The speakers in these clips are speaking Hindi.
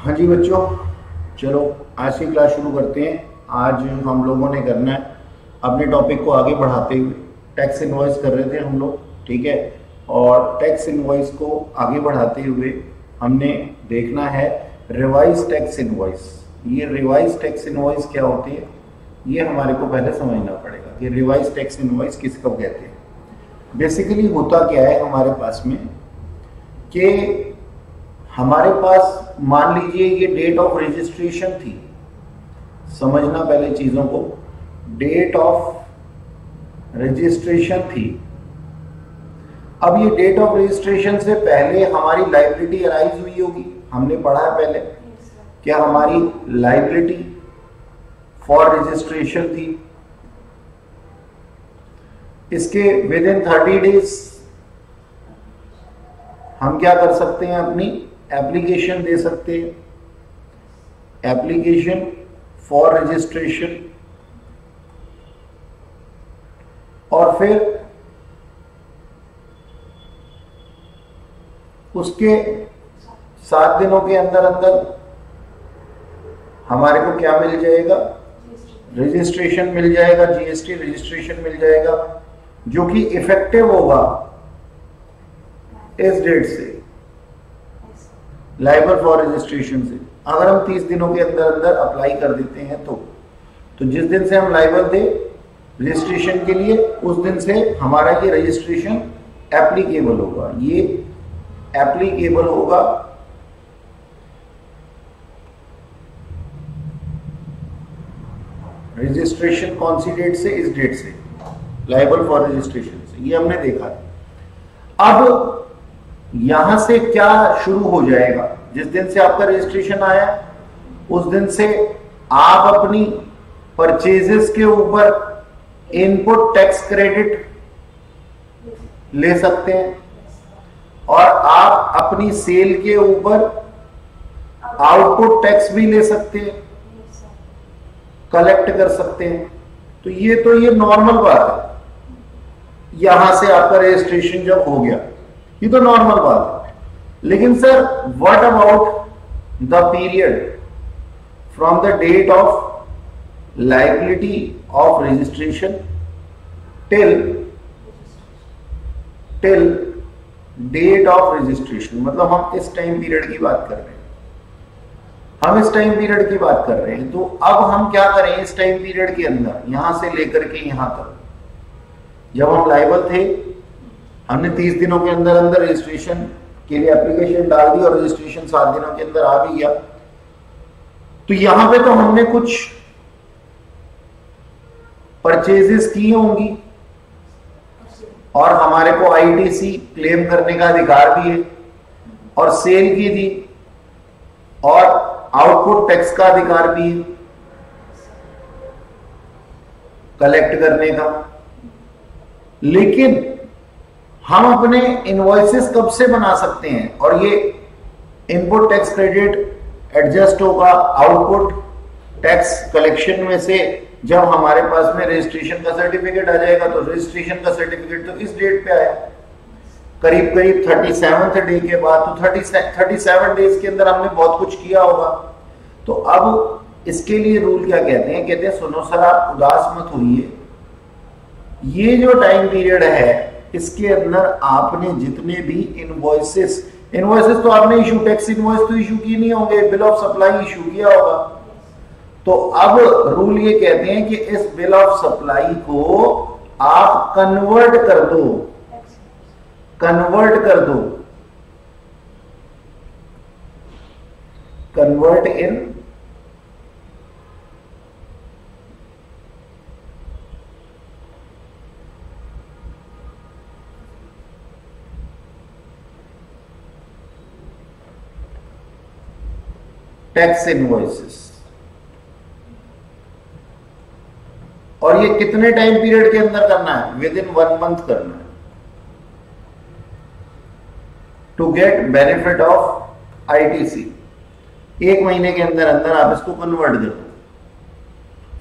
हाँ जी बच्चों, चलो आज से क्लास शुरू करते हैं। आज हम लोगों ने करना है अपने टॉपिक को आगे बढ़ाते हुए। टैक्स इनवॉइस कर रहे थे हम लोग, ठीक है। और टैक्स इनवॉइस को आगे बढ़ाते हुए हमने देखना है रिवाइज टैक्स इनवॉइस। ये रिवाइज टैक्स इनवॉइस क्या होती है, ये हमारे को पहले समझना पड़ेगा कि रिवाइज टैक्स इनवॉइस किसको कहते हैं। बेसिकली होता क्या है हमारे पास में कि हमारे पास मान लीजिए ये डेट ऑफ रजिस्ट्रेशन थी। समझना पहले चीजों को, डेट ऑफ रजिस्ट्रेशन थी। अब ये डेट ऑफ रजिस्ट्रेशन से पहले हमारी लायबिलिटी अराइज हुई होगी। हमने पढ़ा है पहले क्या हमारी लायबिलिटी फॉर रजिस्ट्रेशन थी। इसके विद इन 30 डेज हम क्या कर सकते हैं, अपनी एप्लीकेशन दे सकते हैं, एप्लीकेशन फॉर रजिस्ट्रेशन। और फिर उसके 7 दिनों के अंदर अंदर हमारे को क्या मिल जाएगा, रजिस्ट्रेशन मिल जाएगा, जीएसटी रजिस्ट्रेशन मिल जाएगा, जो कि इफेक्टिव होगा इस डेट से, लाइबल फॉर रजिस्ट्रेशन से। अगर हम 30 दिनों के अंदर अंदर अप्लाई कर देते हैं तो जिस दिन से हम लाइबल थे रजिस्ट्रेशन के लिए, उस दिन से हमारा ये रजिस्ट्रेशन एप्लीकेबल होगा। ये एप्लीकेबल होगा रजिस्ट्रेशन कौन सी डेट से, इस डेट से, लाइबल फॉर रजिस्ट्रेशन से। ये हमने देखा। अब यहां से क्या शुरू हो जाएगा, जिस दिन से आपका रजिस्ट्रेशन आया उस दिन से आप अपनी परचेजेस के ऊपर इनपुट टैक्स क्रेडिट ले सकते हैं और आप अपनी सेल के ऊपर आउटपुट टैक्स भी ले सकते हैं, कलेक्ट कर सकते हैं। तो ये नॉर्मल बात है। यहां से आपका रजिस्ट्रेशन जब हो गया, ये तो नॉर्मल बात है। लेकिन sir what about the period from the date of liability of registration till date of registration. मतलब हम इस टाइम पीरियड की बात कर रहे हैं, हम इस टाइम पीरियड की बात कर रहे हैं। तो अब हम क्या करें इस टाइम पीरियड के अंदर, यहां से लेकर के यहां तक, जब हम लायबल थे हमने 30 दिनों के अंदर अंदर रजिस्ट्रेशन के लिए एप्लीकेशन डाल दी और रजिस्ट्रेशन 7 दिनों के अंदर आ भी गया। तो यहां पे तो हमने कुछ परचेजेस की होंगी और हमारे को आईटीसी क्लेम करने का अधिकार भी है, और सेल की थी और आउटपुट टैक्स का अधिकार भी है कलेक्ट करने का। लेकिन हम अपने इनवॉइसेस कब से बना सकते हैं, और ये इनपुट टैक्स क्रेडिट एडजस्ट होगा आउटपुट टैक्स कलेक्शन में से जब हमारे पास में रजिस्ट्रेशन का सर्टिफिकेट आ जाएगा। तो रजिस्ट्रेशन का सर्टिफिकेट तो इस डेट पे आया, करीब करीब 37th डे के बाद। तो 37 डेज के अंदर हमने बहुत कुछ किया होगा। तो अब इसके लिए रूल क्या कहते हैं, कहते हैं सुनो सर आप उदास मत होइए, ये जो टाइम पीरियड है इसके अंदर आपने जितने भी इनवॉइसेस तो आपने इशू टैक्स इनवॉइस तो इशू की नहीं होंगे, बिल ऑफ सप्लाई इशू किया होगा। तो अब रूल ये कहते हैं कि इस बिल ऑफ सप्लाई को आप कन्वर्ट कर दो, कन्वर्ट इन टैक्स इनवॉइसेस। और ये कितने टाइम पीरियड के अंदर करना है, विद इन 1 मंथ करना है, to get benefit of ITC. 1 महीने के अंदर अंदर आप इसको कन्वर्ट कर दो।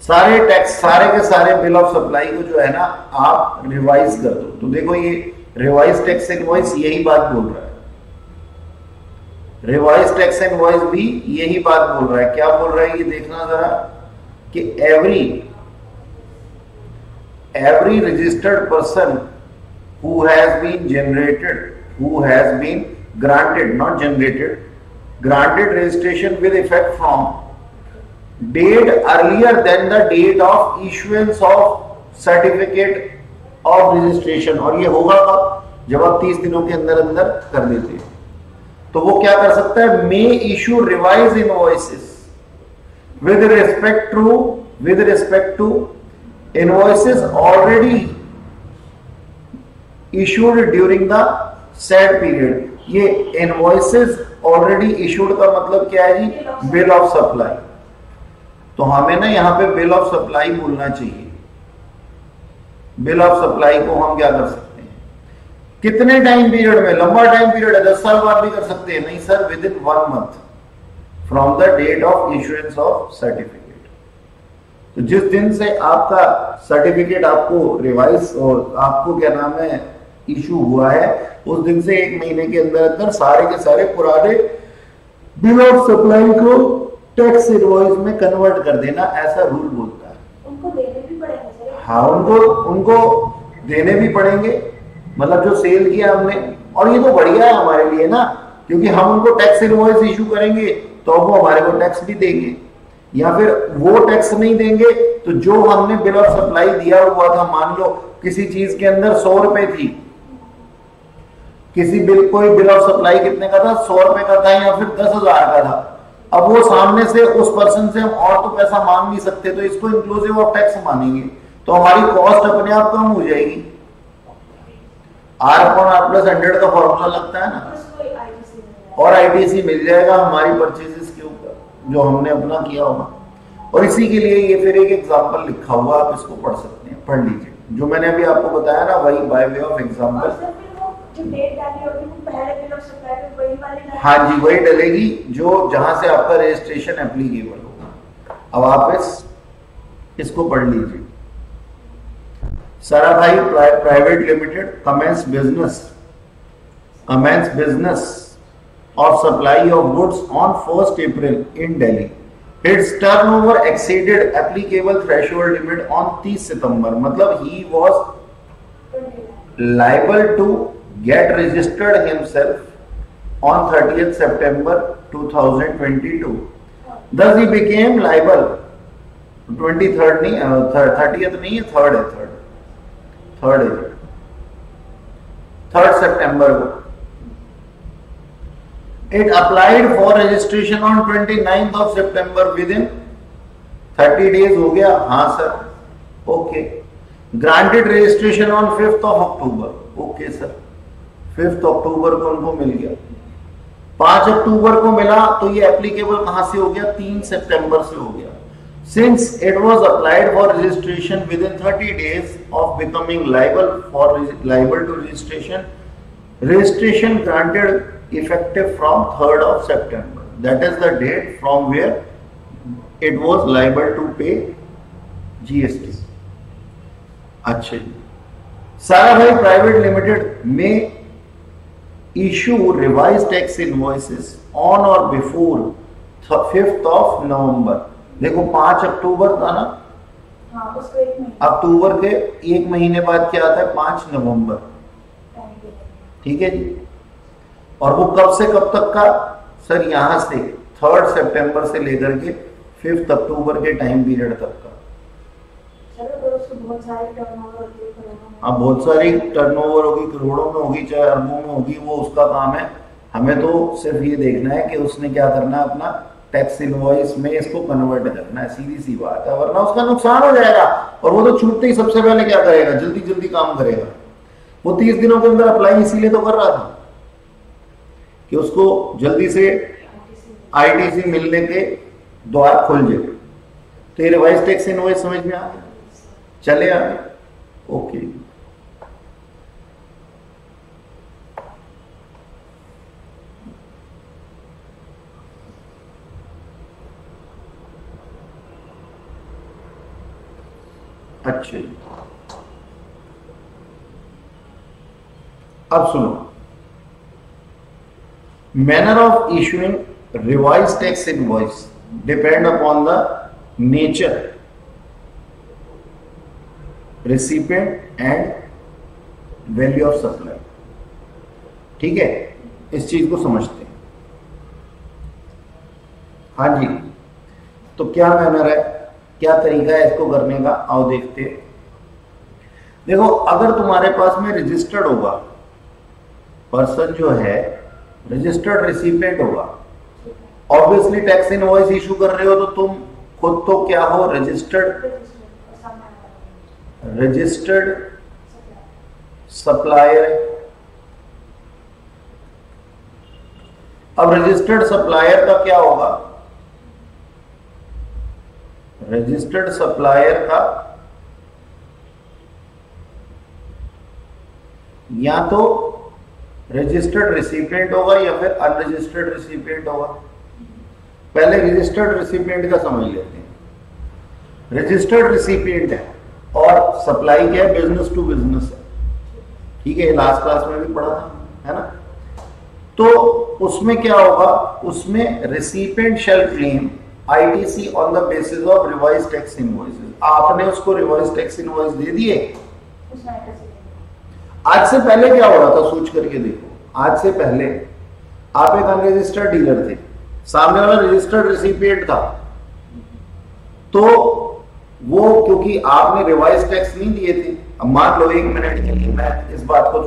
सारे टैक्स, सारे के सारे बिल ऑफ सप्लाई को जो है ना आप रिवाइज कर दो। तो देखो ये रिवाइज टैक्स इनवॉइस यही बात बोल रहा है, रिवाइज टैक्स इनवॉइस भी यही बात बोल रहा है। क्या बोल रहा है ये देखना जरा, कि every registered person who has been generated, who has been granted, not generated, granted registration with effect from date earlier than the date of issuance of certificate of registration। और ये होगा कब? जब आप 30 दिनों के अंदर अंदर कर देते हैं, तो वो क्या कर सकता है? May issue revise invoices with respect to invoices already issued during the said period। ये invoices already issued का मतलब क्या है जी? Bill of supply. तो हमें ना यहां पे बिल ऑफ सप्लाई बोलना चाहिए। बिल ऑफ सप्लाई को हम क्या कर सकते हैं? कितने टाइम पीरियड में? लंबा टाइम पीरियड है, 10 साल बाद भी कर सकते हैं। नहीं sir, within 1 month from the date of issuance of certificate. तो जिस दिन से आपका सर्टिफिकेट आपको रिवाइज और आपको क्या नाम है इशू हुआ है, उस दिन से 1 महीने के अंदर अंदर सारे के सारे पुराने बिल ऑफ सप्लाई को टैक्स इनवॉइस में कन्वर्ट कर देना, ऐसा रूल बोलता है। उनको देने भी पड़ेंगे? हाँ, उनको देने भी पड़ेंगे, मतलब जो सेल किया हमने। और ये तो बढ़िया है हमारे लिए ना, क्योंकि हम उनको टैक्स इनवॉइस इशू करेंगे तो वो हमारे को टैक्स भी देंगे, या फिर वो टैक्स नहीं देंगे तो जो हमने बिल ऑफ सप्लाई दिया हुआ था, मान लो किसी चीज के अंदर 100 रुपए थी, किसी बिल कोई बिल ऑफ सप्लाई कितने का था? 100 रुपए का था, या फिर 10,000 का था। अब वो सामने से उस पर्सन से हम और तो पैसा मांग नहीं सकते, तो इसको इंक्लूसिव ऑफ टैक्स मानेंगे, तो हमारी कॉस्ट अपने आप कम हो जाएगी। R/R+100 का फॉर्मूला लगता है ना, और ITC मिल जाएगा हमारी परचेजेस के ऊपर जो हमने अपना किया होगा। और इसी के लिए ये फिर एक एग्जांपल लिखा हुआ, आप इसको पढ़ सकते हैं, पढ़ लीजिए। जो मैंने अभी आपको बताया ना, वही बाय वे ऑफ एग्जांपल। हाँ जी, वही डलेगी जो जहां से आपका रजिस्ट्रेशन एप्लीकेबल होगा। अब आप इसको पढ़ लीजिए। Sarabhai private limited commence business of supply of goods on 1st April in Delhi. Its turnover exceeded applicable threshold limit on 30 September. मतलब he was liable to get registered himself on 30th September 2022. Thus he became liable 23rd नहीं 30th नहीं है, 3rd है 3rd September को। It applied for registration on 29th of September within 30 days हो गया। हाँ sir, okay. Granted registration on 5th of October, okay sir, 5th अक्टूबर को उनको मिल गया। 5 अक्टूबर को मिला तो ये एप्लीकेबल कहां से हो गया? 3 सितंबर से हो गया। Since it was applied for registration within 30 days of becoming liable to registration granted effective from 3rd of September. That is the date from where it was liable to pay GST. अच्छा जी, साराभाई प्राइवेट लिमिटेड में issue revised tax invoices on or before 5th of November। देखो 5 अक्टूबर था ना, हाँ, उसको 1 महीने, अक्टूबर के 1 महीने बाद क्या आता है? 5 नवंबर। ठीक है जी। और वो कब से कब तक का? सर यहां से 3rd सितंबर से लेकर के 5th अक्टूबर के टाइम पीरियड तक का। बहुत सारी टर्नओवर होती है। हाँ, बहुत सारी टर्नओवर होगी, करोड़ों में होगी, चाहे अरबों में होगी, वो उसका काम है। हमें तो सिर्फ ये देखना है कि उसने क्या करना है, अपना टैक्स इनवॉइस में इसको कन्वर्ट करना है, सीधी सी बात है, वरना उसका नुकसान हो जाएगा। और वो तो छूटते ही सबसे पहले क्या करेगा? जल्दी जल्दी काम करेगा। वो 30 दिनों के अंदर अप्लाई इसीलिए तो कर रहा था कि उसको जल्दी से ITC मिलने के द्वार खुल जाए। तो ये रिवाइज टैक्स इनवॉइस समझ में आ गया? चले आगे, ओके। अच्छा, अब सुनो, manner of issuing revise tax invoice depend upon the nature, recipient and value of supply. ठीक है, इस चीज को समझते हैं। हाँ जी, तो क्या मैनर है, क्या तरीका है इसको करने का, आओ देखते हैं। देखो, अगर तुम्हारे पास में रजिस्टर्ड होगा, पर्सन जो है रजिस्टर्ड रिसिपिएंट होगा, ऑब्वियसली टैक्स इनवॉइस इशू कर रहे हो तो तुम खुद तो क्या हो, रजिस्टर्ड सप्लायर। अब रजिस्टर्ड सप्लायर का क्या होगा, रजिस्टर्ड सप्लायर का या तो रजिस्टर्ड रिसिपिएंट होगा या फिर अनरजिस्टर्ड रिसिपिएंट होगा। पहले रजिस्टर्ड रिसिपिएंट का समझ लेते हैं। रजिस्टर्ड रिसिपिएंट है और सप्लाई क्या है, बिजनेस टू बिजनेस है। ठीक है, लास्ट क्लास में भी पढ़ा था, है ना। तो उसमें क्या होगा, उसमें recipient shall claim ITC on the basis of revise tax invoices. आपने उसको रिवाइज टैक्स इनवॉइस दे दिए। आज से पहले क्या हो रहा था, सोच करके देखो। आज से पहले आप एक अनरजिस्टर्ड डीलर थे, सामने वाला रजिस्टर्ड रिसिपिएंट था, तो वो क्योंकि आपने रिवाइज टैक्स नहीं दिए थे। अब मान लो, एक मिनट के लिए मैं इस बात को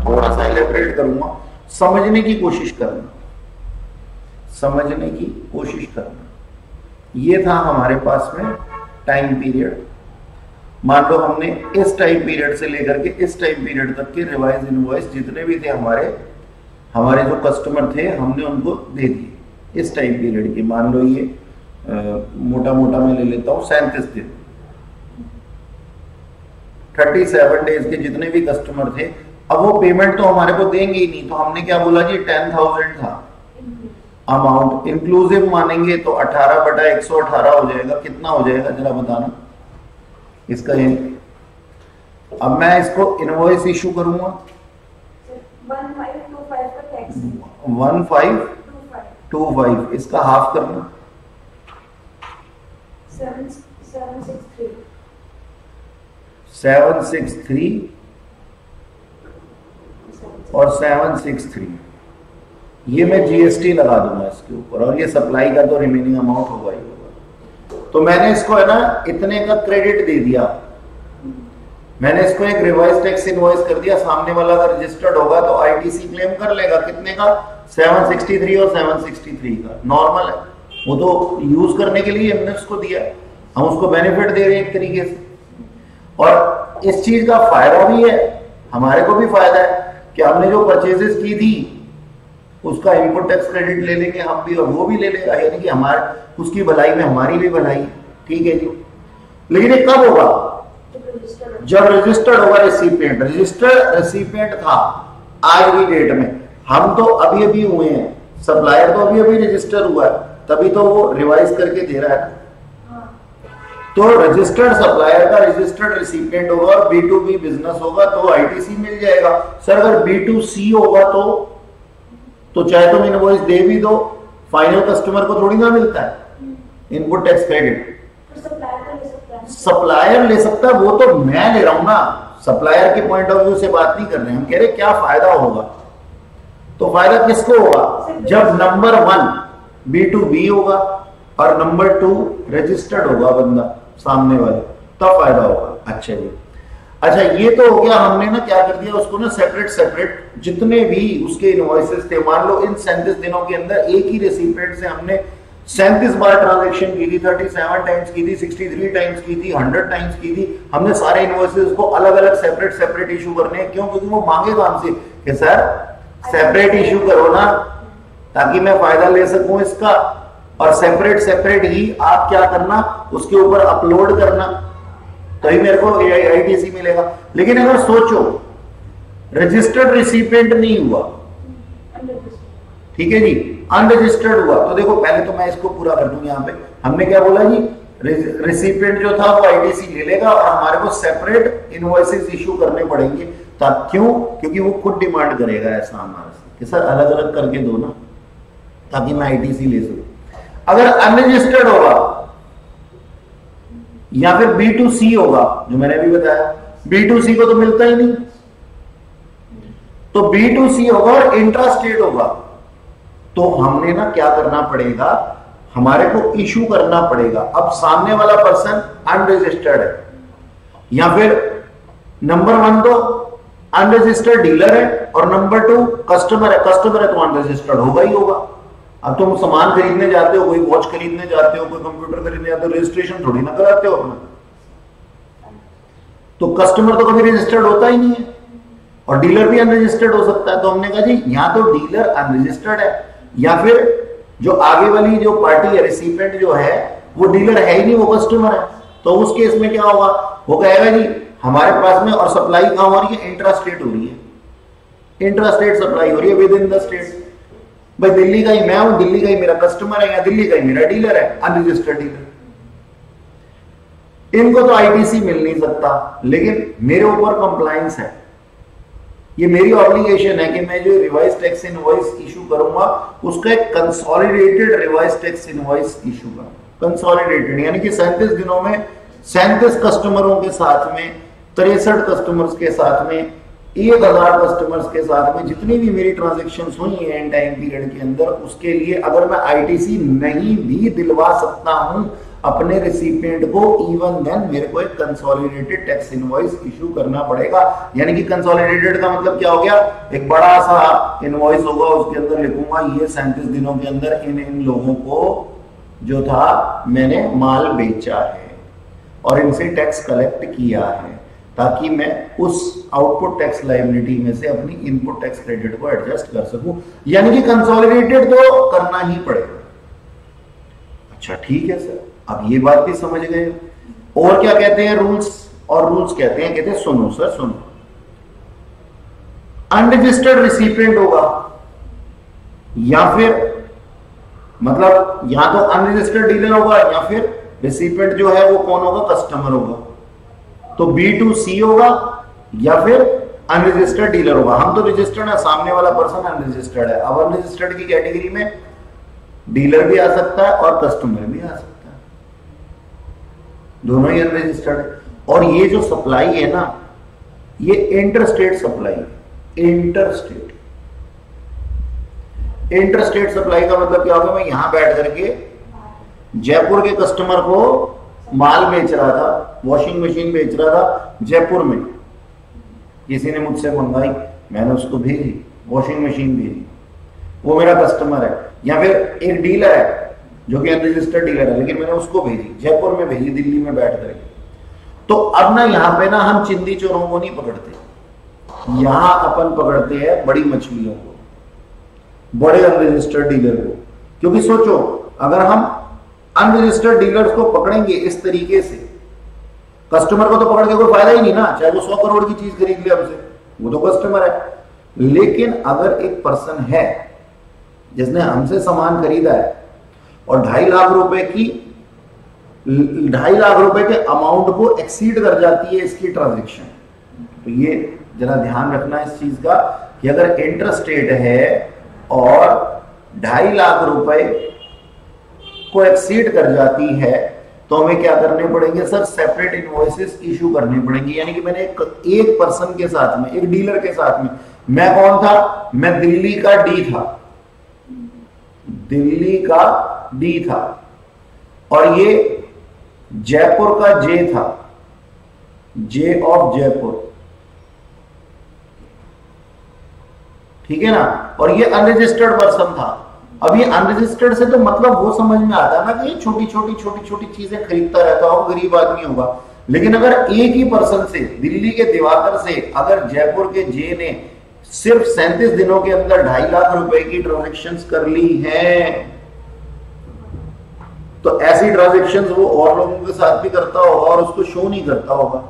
थोड़ा सा एलेबरेट करूंगा, समझने की कोशिश करना, समझने की कोशिश करना। ये था हमारे पास में टाइम पीरियड। मान लो हमने इस टाइम पीरियड से लेकर के इस टाइम पीरियड तक के रिवाइज इनवॉइस जितने भी थे हमारे जो कस्टमर थे, हमने उनको दे दिए इस टाइम पीरियड के। मान लो ये मोटा मोटा मैं ले लेता हूं 37 दिन, 37 डेज के जितने भी कस्टमर थे। अब वो पेमेंट तो हमारे को देंगे ही नहीं, तो हमने क्या बोला जी, 10,000 था अमाउंट। इंक्लूसिव मानेंगे तो 18/118 हो जाएगा। कितना हो जाएगा जरा बताना इसका। अब मैं इसको इनवॉइस इशू करूंगा 1525 का टैक्स, 1525, इसका हाफ करना 763 और 763, ये मैं जीएसटी लगा दूंगा इसके ऊपर, और ये सप्लाई का तो रिमेनिंग अमाउंट होगा ही होगा। तो मैंने इसको है ना इतने का क्रेडिट दे दिया, मैंने इसको एक रिवाइज टैक्स इनवॉइस कर दिया। सामने वाला अगर रजिस्टर्ड होगा तो आईटीसी क्लेम कर लेगा। कितने का, 763 और 763 का नॉर्मल है, वो तो यूज करने के लिए हमने उसको दिया, हम उसको बेनिफिट दे रहे हैं एक तरीके से। और इस चीज का फायदा भी है, हमारे को भी फायदा है कि हमने जो परचेजेस की थी उसका इनपुट टैक्स क्रेडिट ले लेंगे हम भी, और वो भी ले लेगा, यानी कि हमारे उसकी भलाई में हमारी भी भलाई। ठीक है जी। लेकिन ये कब होगा, जब रजिस्टर्ड होगा रिसिपिएंट। रजिस्टर्ड रिसिपिएंट था आज की डेट में, हम तो अभी अभी हुए हैं, सप्लायर तो अभी अभी रजिस्टर हुआ है, तभी तो वो रिवाइज करके दे रहा है। तो रजिस्टर्ड सप्लायर का रजिस्टर्ड रिसिपिएंट होगा और B2B बिजनेस होगा तो आईटीसी मिल जाएगा। सर अगर B2C होगा तो चाहे तुम इनवॉइस दे भी दो, फाइनल कस्टमर को थोड़ी ना मिलता है इनपुट टैक्स क्रेडिट। सप्लायर ले सकता है, वो तो मैं ले रहा हूं ना, सप्लायर के पॉइंट ऑफ व्यू से बात नहीं कर रहे हैं हम। कह रहे क्या फायदा होगा, तो फायदा किसको होगा, जब नंबर 1 B2B होगा और नंबर 2 रजिस्टर्ड होगा बंदा सामने वाले, तब फायदा होगा। अच्छा जी, अच्छा ये तो हो गया, हमने ना क्या कर दिया उसको ना सेपरेट जितने भी उसके इनवॉइसेस थे, मान लो इन 37 दिनों के अंदर एक ही रिसिपिएंट से हमने 37 बार ट्रांजैक्शन की थी, 37 टाइम्स की थी, 63 टाइम्स की थी, 100 टाइम्स की थी। हमने सारे इनवॉइसेस को अलग अलग सेपरेट इशू करने हैं। क्यों, क्योंकि वो मांगेगा हमसे कि सर सेपरेट इशू करो ना, ताकि मैं फायदा ले सकूं इसका, और सेपरेट ही आप क्या करना, उसके ऊपर अपलोड करना, तभी मेरे को आईटीसी मिलेगा। लेकिन अगर सोचो रजिस्टर्ड रिसिपिएंट नहीं हुआ, ठीक है जी, अनरजिस्टर्ड हुआ, तो देखो पहले तो मैं इसको पूरा कर दूं। यहां पे हमने क्या बोला जी, रिसिपिएंट जो था वो आईटीसी ले लेगा और हमारे को सेपरेट इनवॉइसेस इशू करने पड़ेंगे। क्यों, क्योंकि वो खुद डिमांड करेगा ऐसा हमारे से कि सर अलग अलग करके दो ना, ताकि मैं आईटीसी ले सकूं। अगर अनरजिस्टर्ड होगा या फिर B2C होगा, जो मैंने अभी बताया, B2C को तो मिलता ही नहीं, तो B2C होगा और इंट्रास्टेट होगा, तो हमने ना क्या करना पड़ेगा, हमारे को इशू करना पड़ेगा। अब सामने वाला पर्सन अनरजिस्टर्ड है, या फिर नंबर 1 तो अनरजिस्टर्ड डीलर है और नंबर 2 कस्टमर है। कस्टमर है तो अनरजिस्टर्ड होगा ही होगा। अब तुम सामान खरीदने जाते हो, कोई वॉच खरीदने जाते हो, कोई कंप्यूटर खरीदने जाते हो, रजिस्ट्रेशन थोड़ी ना कराते हो अपना, तो कस्टमर तो कभी रजिस्टर्ड होता ही नहीं है और डीलर भी अनरजिस्टर्ड हो सकता है। तो हमने कहा जी या तो डीलर अनरजिस्टर्ड है या फिर जो आगे वाली जो पार्टी है, रिसिपिएंट जो है, वो डीलर है ही नहीं, वो कस्टमर है। तो उस केस में क्या होगा, वो कहेगा जी हमारे पास में, और सप्लाई कहां हो रही है, इंट्रास्टेट हो रही है, इंट्रास्टेट सप्लाई हो रही है विद इन द स्टेट। भाई दिल्ली का ही मैं हूं, दिल्ली का ही मेरा कस्टमर है, या दिल्ली का ही मेरा डीलर है, अनरजिस्टर्ड डीलर। इनको तो आईटीसी मिल नहीं सकता, लेकिन मेरे ऊपर कंप्लायंस है, ये मेरी ऑब्लिगेशन है कि मैं जो रिवाइज टैक्स इनवॉइस इशू करूंगा उसका एक consolidated revise tax invoice issue करूंगा। कंसोलिडेटेड यानी कि 37 दिनों में 37 कस्टमरों के साथ में, 63 कस्टमर्स के साथ में, 1000 कस्टमर्स के साथ में, जितनी भी मेरी ट्रांजैक्शंस हुई हैं इन टाइम पीरियड के अंदर, उसके लिए अगर मैं आईटीसी नहीं भी दिलवा सकता हूं अपने रिसिपिएंट को, इवन देन मेरे को एक कंसोलिडेटेड टैक्स इनवॉइस इशू करना पड़ेगा। यानी कि कंसोलिडेटेड का मतलब क्या हो गया, एक बड़ा सा इनवॉइस होगा, उसके अंदर लिखूंगा ये 37 दिनों के अंदर इन लोगों को जो था मैंने माल बेचा है और इनसे टैक्स कलेक्ट किया है, ताकि मैं उस आउटपुट टैक्स लायबिलिटी में से अपनी इनपुट टैक्स क्रेडिट को एडजस्ट कर सकूं। यानी कि कंसोलिडेटेड तो करना ही पड़ेगा। अच्छा ठीक है सर, अब ये बात भी समझ गए। और क्या कहते हैं रूल्स, और रूल्स कहते हैं सुनो सर सुनो, अनरजिस्टर्ड रिसिपिएंट होगा या फिर मतलब या तो अनरजिस्टर्ड डीलर होगा या फिर रिसिपिएंट जो है वो कौन होगा, कस्टमर होगा। तो B2C होगा या फिर अनरजिस्टर्ड डीलर होगा। हम तो रजिस्टर्ड है, सामने वाला पर्सन अनरजिस्टर्ड है। अब अनरजिस्टर्ड की कैटेगरी में डीलर भी आ सकता है और कस्टमर भी आ सकता है, दोनों ही अनरजिस्टर्ड है। और ये जो सप्लाई है ना, ये इंटरस्टेट सप्लाई है। इंटरस्टेट सप्लाई का मतलब क्या होगा, मैं यहां बैठ करके जयपुर के कस्टमर को माल बेच रहा था, वॉशिंग मशीन बेच रहा था जयपुर में, किसी ने मुझसे मंगाई, मैंने उसको भेजी, वॉशिंग मशीन भेजी, वो मेरा कस्टमर है। या फिर एक डीलर है जो कि अनरजिस्टर्ड डीलर है, लेकिन मैंने उसको भेजी, जयपुर में भेजी, दिल्ली में बैठ करके। तो अब ना यहां पे ना हम चिंदी चोरों को नहीं पकड़ते, यहां अपन पकड़ते हैं बड़ी मछलियों को, बड़े अनरजिस्टर्ड डीलर को। क्योंकि सोचो, अगर हम अनरजिस्टर्ड डीलर्स को पकड़ेंगे इस तरीके से, कस्टमर को तो पकड़ के कोई फायदा ही नहीं ना, चाहे वो 100 करोड़ की चीज खरीद ले हमसे, वो तो कस्टमर है। लेकिन अगर एक पर्सन है जिसने हमसे सामान खरीदा है और 2.5 लाख रुपए की 2.5 लाख रुपए के अमाउंट को एक्सीड कर जाती है इसकी ट्रांजैक्शन, तो ये जरा ध्यान रखना इस चीज का कि अगर इंटरस्टेट है और 2.5 लाख रुपए को एक्सीड कर जाती है, तो हमें क्या करने पड़ेंगे सर, सेपरेट इनवॉइसेस इशू करने पड़ेंगे। यानी कि मैंने एक पर्सन के साथ में, एक डीलर के साथ में, मैं कौन था, मैं दिल्ली का डी था, दिल्ली का डी था, और ये जयपुर का जे था, जे ऑफ जयपुर, ठीक है ना, और ये अनरजिस्टर्ड पर्सन था। अब ये अनरजिस्टर्ड से तो मतलब वो समझ में आता है ना कि ये छोटी छोटी चीजें खरीदता रहता होगा, गरीब आदमी होगा। लेकिन अगर एक ही पर्सन से, दिल्ली के दिवाकर से, अगर जयपुर के जे ने सिर्फ 37 दिनों के अंदर 2.5 लाख रुपए की ट्रांजैक्शंस कर ली हैं, तो ऐसी ट्रांजैक्शंस वो और लोगों के साथ भी करता होगा और उसको शो नहीं करता होगा।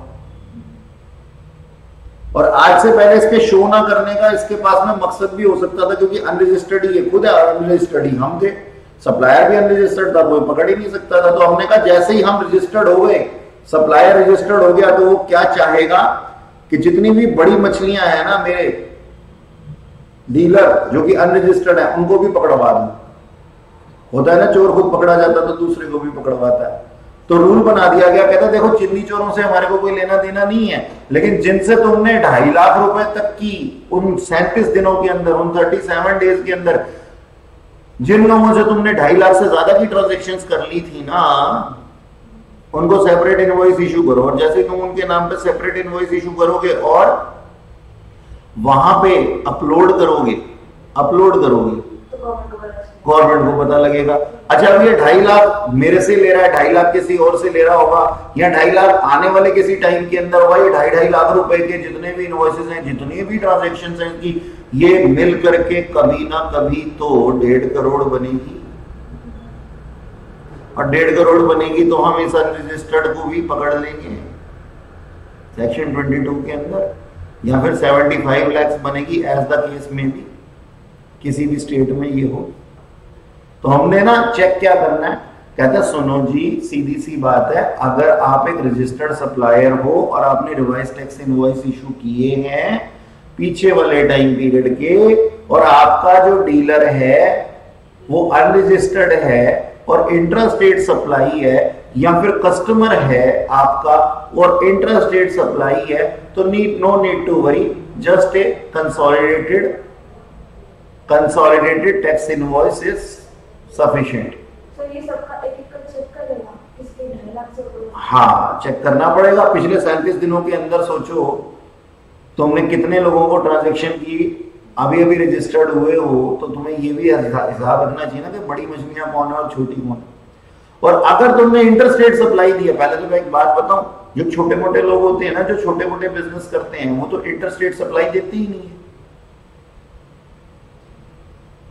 और आज से पहले इसके शो ना करने का इसके पास में मकसद भी हो सकता था, क्योंकि अनरजिस्टर्ड ही खुद है, अनरजिस्टर्ड ही हम थे, सप्लायर भी अनरजिस्टर्ड था, कोई पकड़ ही नहीं सकता था। तो हमने कहा जैसे ही हम रजिस्टर्ड हो गए, सप्लायर रजिस्टर्ड हो गया, तो वो क्या चाहेगा कि जितनी भी बड़ी मछलियां हैं ना मेरे डीलर जो कि अनरजिस्टर्ड है, उनको भी पकड़वा दूं। होता है ना, चोर खुद पकड़ा जाता तो दूसरे को भी पकड़वाता है। तो रूल बना दिया गया, कहता देखो चिन्नी चोरों से हमारे को कोई लेना देना नहीं है, लेकिन जिनसे तुमने 2.5 लाख रुपए तक की उन 37 दिनों के अंदर, उन 37 डेज के अंदर, जिन लोगों से तुमने 2.5 लाख से ज्यादा की ट्रांजेक्शंस कर ली थी ना, उनको सेपरेट इनवॉइस इशू करो। और जैसे तुम उनके नाम पे सेपरेट इनवॉइस इशू करोगे और वहां पे अपलोड करोगे गवर्नमेंट को पता लगेगा। अच्छा, अब ये 2.5 लाख मेरे से ले रहा है, 2.5 लाख किसी और से ले रहा होगा, या 2.5 लाख आने वाले किसी टाइम के अंदर होगा, ये 2.5 लाख रुपए के जितने भी इनवॉइसेस हैं, जितनी भी ट्रांजेक्शंस हैं की, ये मिल करके कभी ना कभी तो 1.5 करोड़ बनेगी। और 1.5 करोड़ बनेगी तो हम इस अनरजिस्टर्ड को भी पकड़ लेंगे सेक्शन 22 के अंदर, या फिर 75 लाख बनेगी एज द केस में भी, किसी भी स्टेट में ये हो। तो हमने ना चेक क्या करना है, कहता है सुनो जी, सीधी सी बात है, अगर आप एक रजिस्टर्ड सप्लायर हो और आपने रिवाइज टैक्स इनवॉइस इशू किए हैं पीछे वाले टाइम पीरियड के, और आपका जो डीलर है वो अनरजिस्टर्ड है और इंट्रा स्टेट सप्लाई है, या फिर कस्टमर है आपका और इंट्रा स्टेट सप्लाई है, तो no need to worry, just a consolidated tax invoice is sufficient. ये सबका एक-एक कर चेक कर लेना, किसके 2.5 लाख से ऊपर। हाँ, चेक करना पड़ेगा। पिछले 37 दिनों के अंदर सोचो तुमने कितने लोगों को ट्रांजैक्शन की, अभी अभी रजिस्टर्ड हुए हो, तो तुम्हें ये भी हिसाब रखना चाहिए ना कि बड़ी मछलियां कौन है और छोटी कौन है। और अगर तुमने इंटरस्टेट सप्लाई दिया, पहले तो मैं एक बात बताऊं, जो छोटे मोटे लोग होते हैं ना, जो छोटे मोटे बिजनेस करते हैं, वो तो इंटरस्टेट सप्लाई देते ही नहीं है,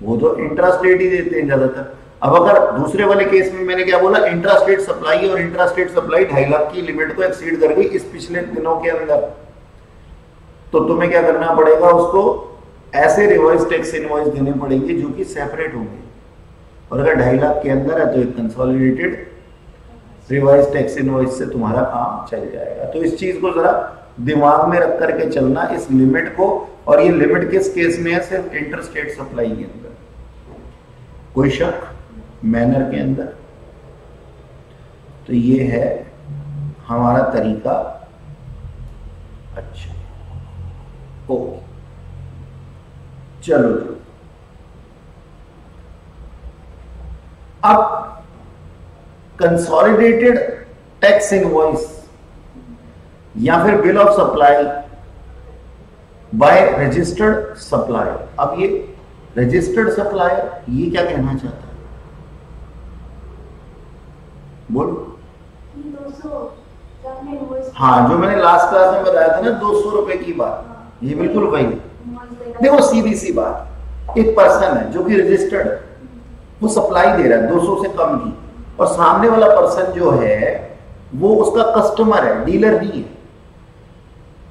वो तो इंट्रास्टेट ही देते हैं ज्यादातर। अब अगर दूसरे वाले केस में मैंने क्या बोला, इंट्रास्टेट सप्लाई, और इंट्रास्टेट सप्लाई 2.5 लाख की लिमिट को एक्सीड कर गई इस पिछले दिनों के अंदर, तो तुम्हें क्या करना पड़ेगा, उसको ऐसे रिवाइज टैक्स इनवॉइस देने पड़ेंगे जो कि सेपरेट होंगे। और अगर 2.5 लाख के अंदर है तो एक कंसोलिडेटेड रिवाइज टैक्स इनवॉइस से तुम्हारा काम चल जाएगा। तो इस चीज को जरा दिमाग में रख करके चलना, इस लिमिट को। और ये लिमिट किस केस में है, सिर्फ इंटरस्टेट सप्लाई के अंदर, कोई शक मैनर के अंदर। तो ये है हमारा तरीका। अच्छा, ओके, चलो जी। अब कंसोलिडेटेड टैक्स इनवॉइस या फिर bill of supply by registered supplier. अब ये रजिस्टर्ड सप्लायर ये क्या कहना चाहता है, बोलो। 200 हाँ, जो मैंने लास्ट क्लास में बताया था ना 200 रुपए की बात, ये बिल्कुल वही। देखो सीधी सी बात, एक पर्सन है जो कि रजिस्टर्ड है, वो सप्लाई दे रहा है 200 से कम की, और सामने वाला पर्सन जो है वो उसका कस्टमर है, डीलर नहीं है।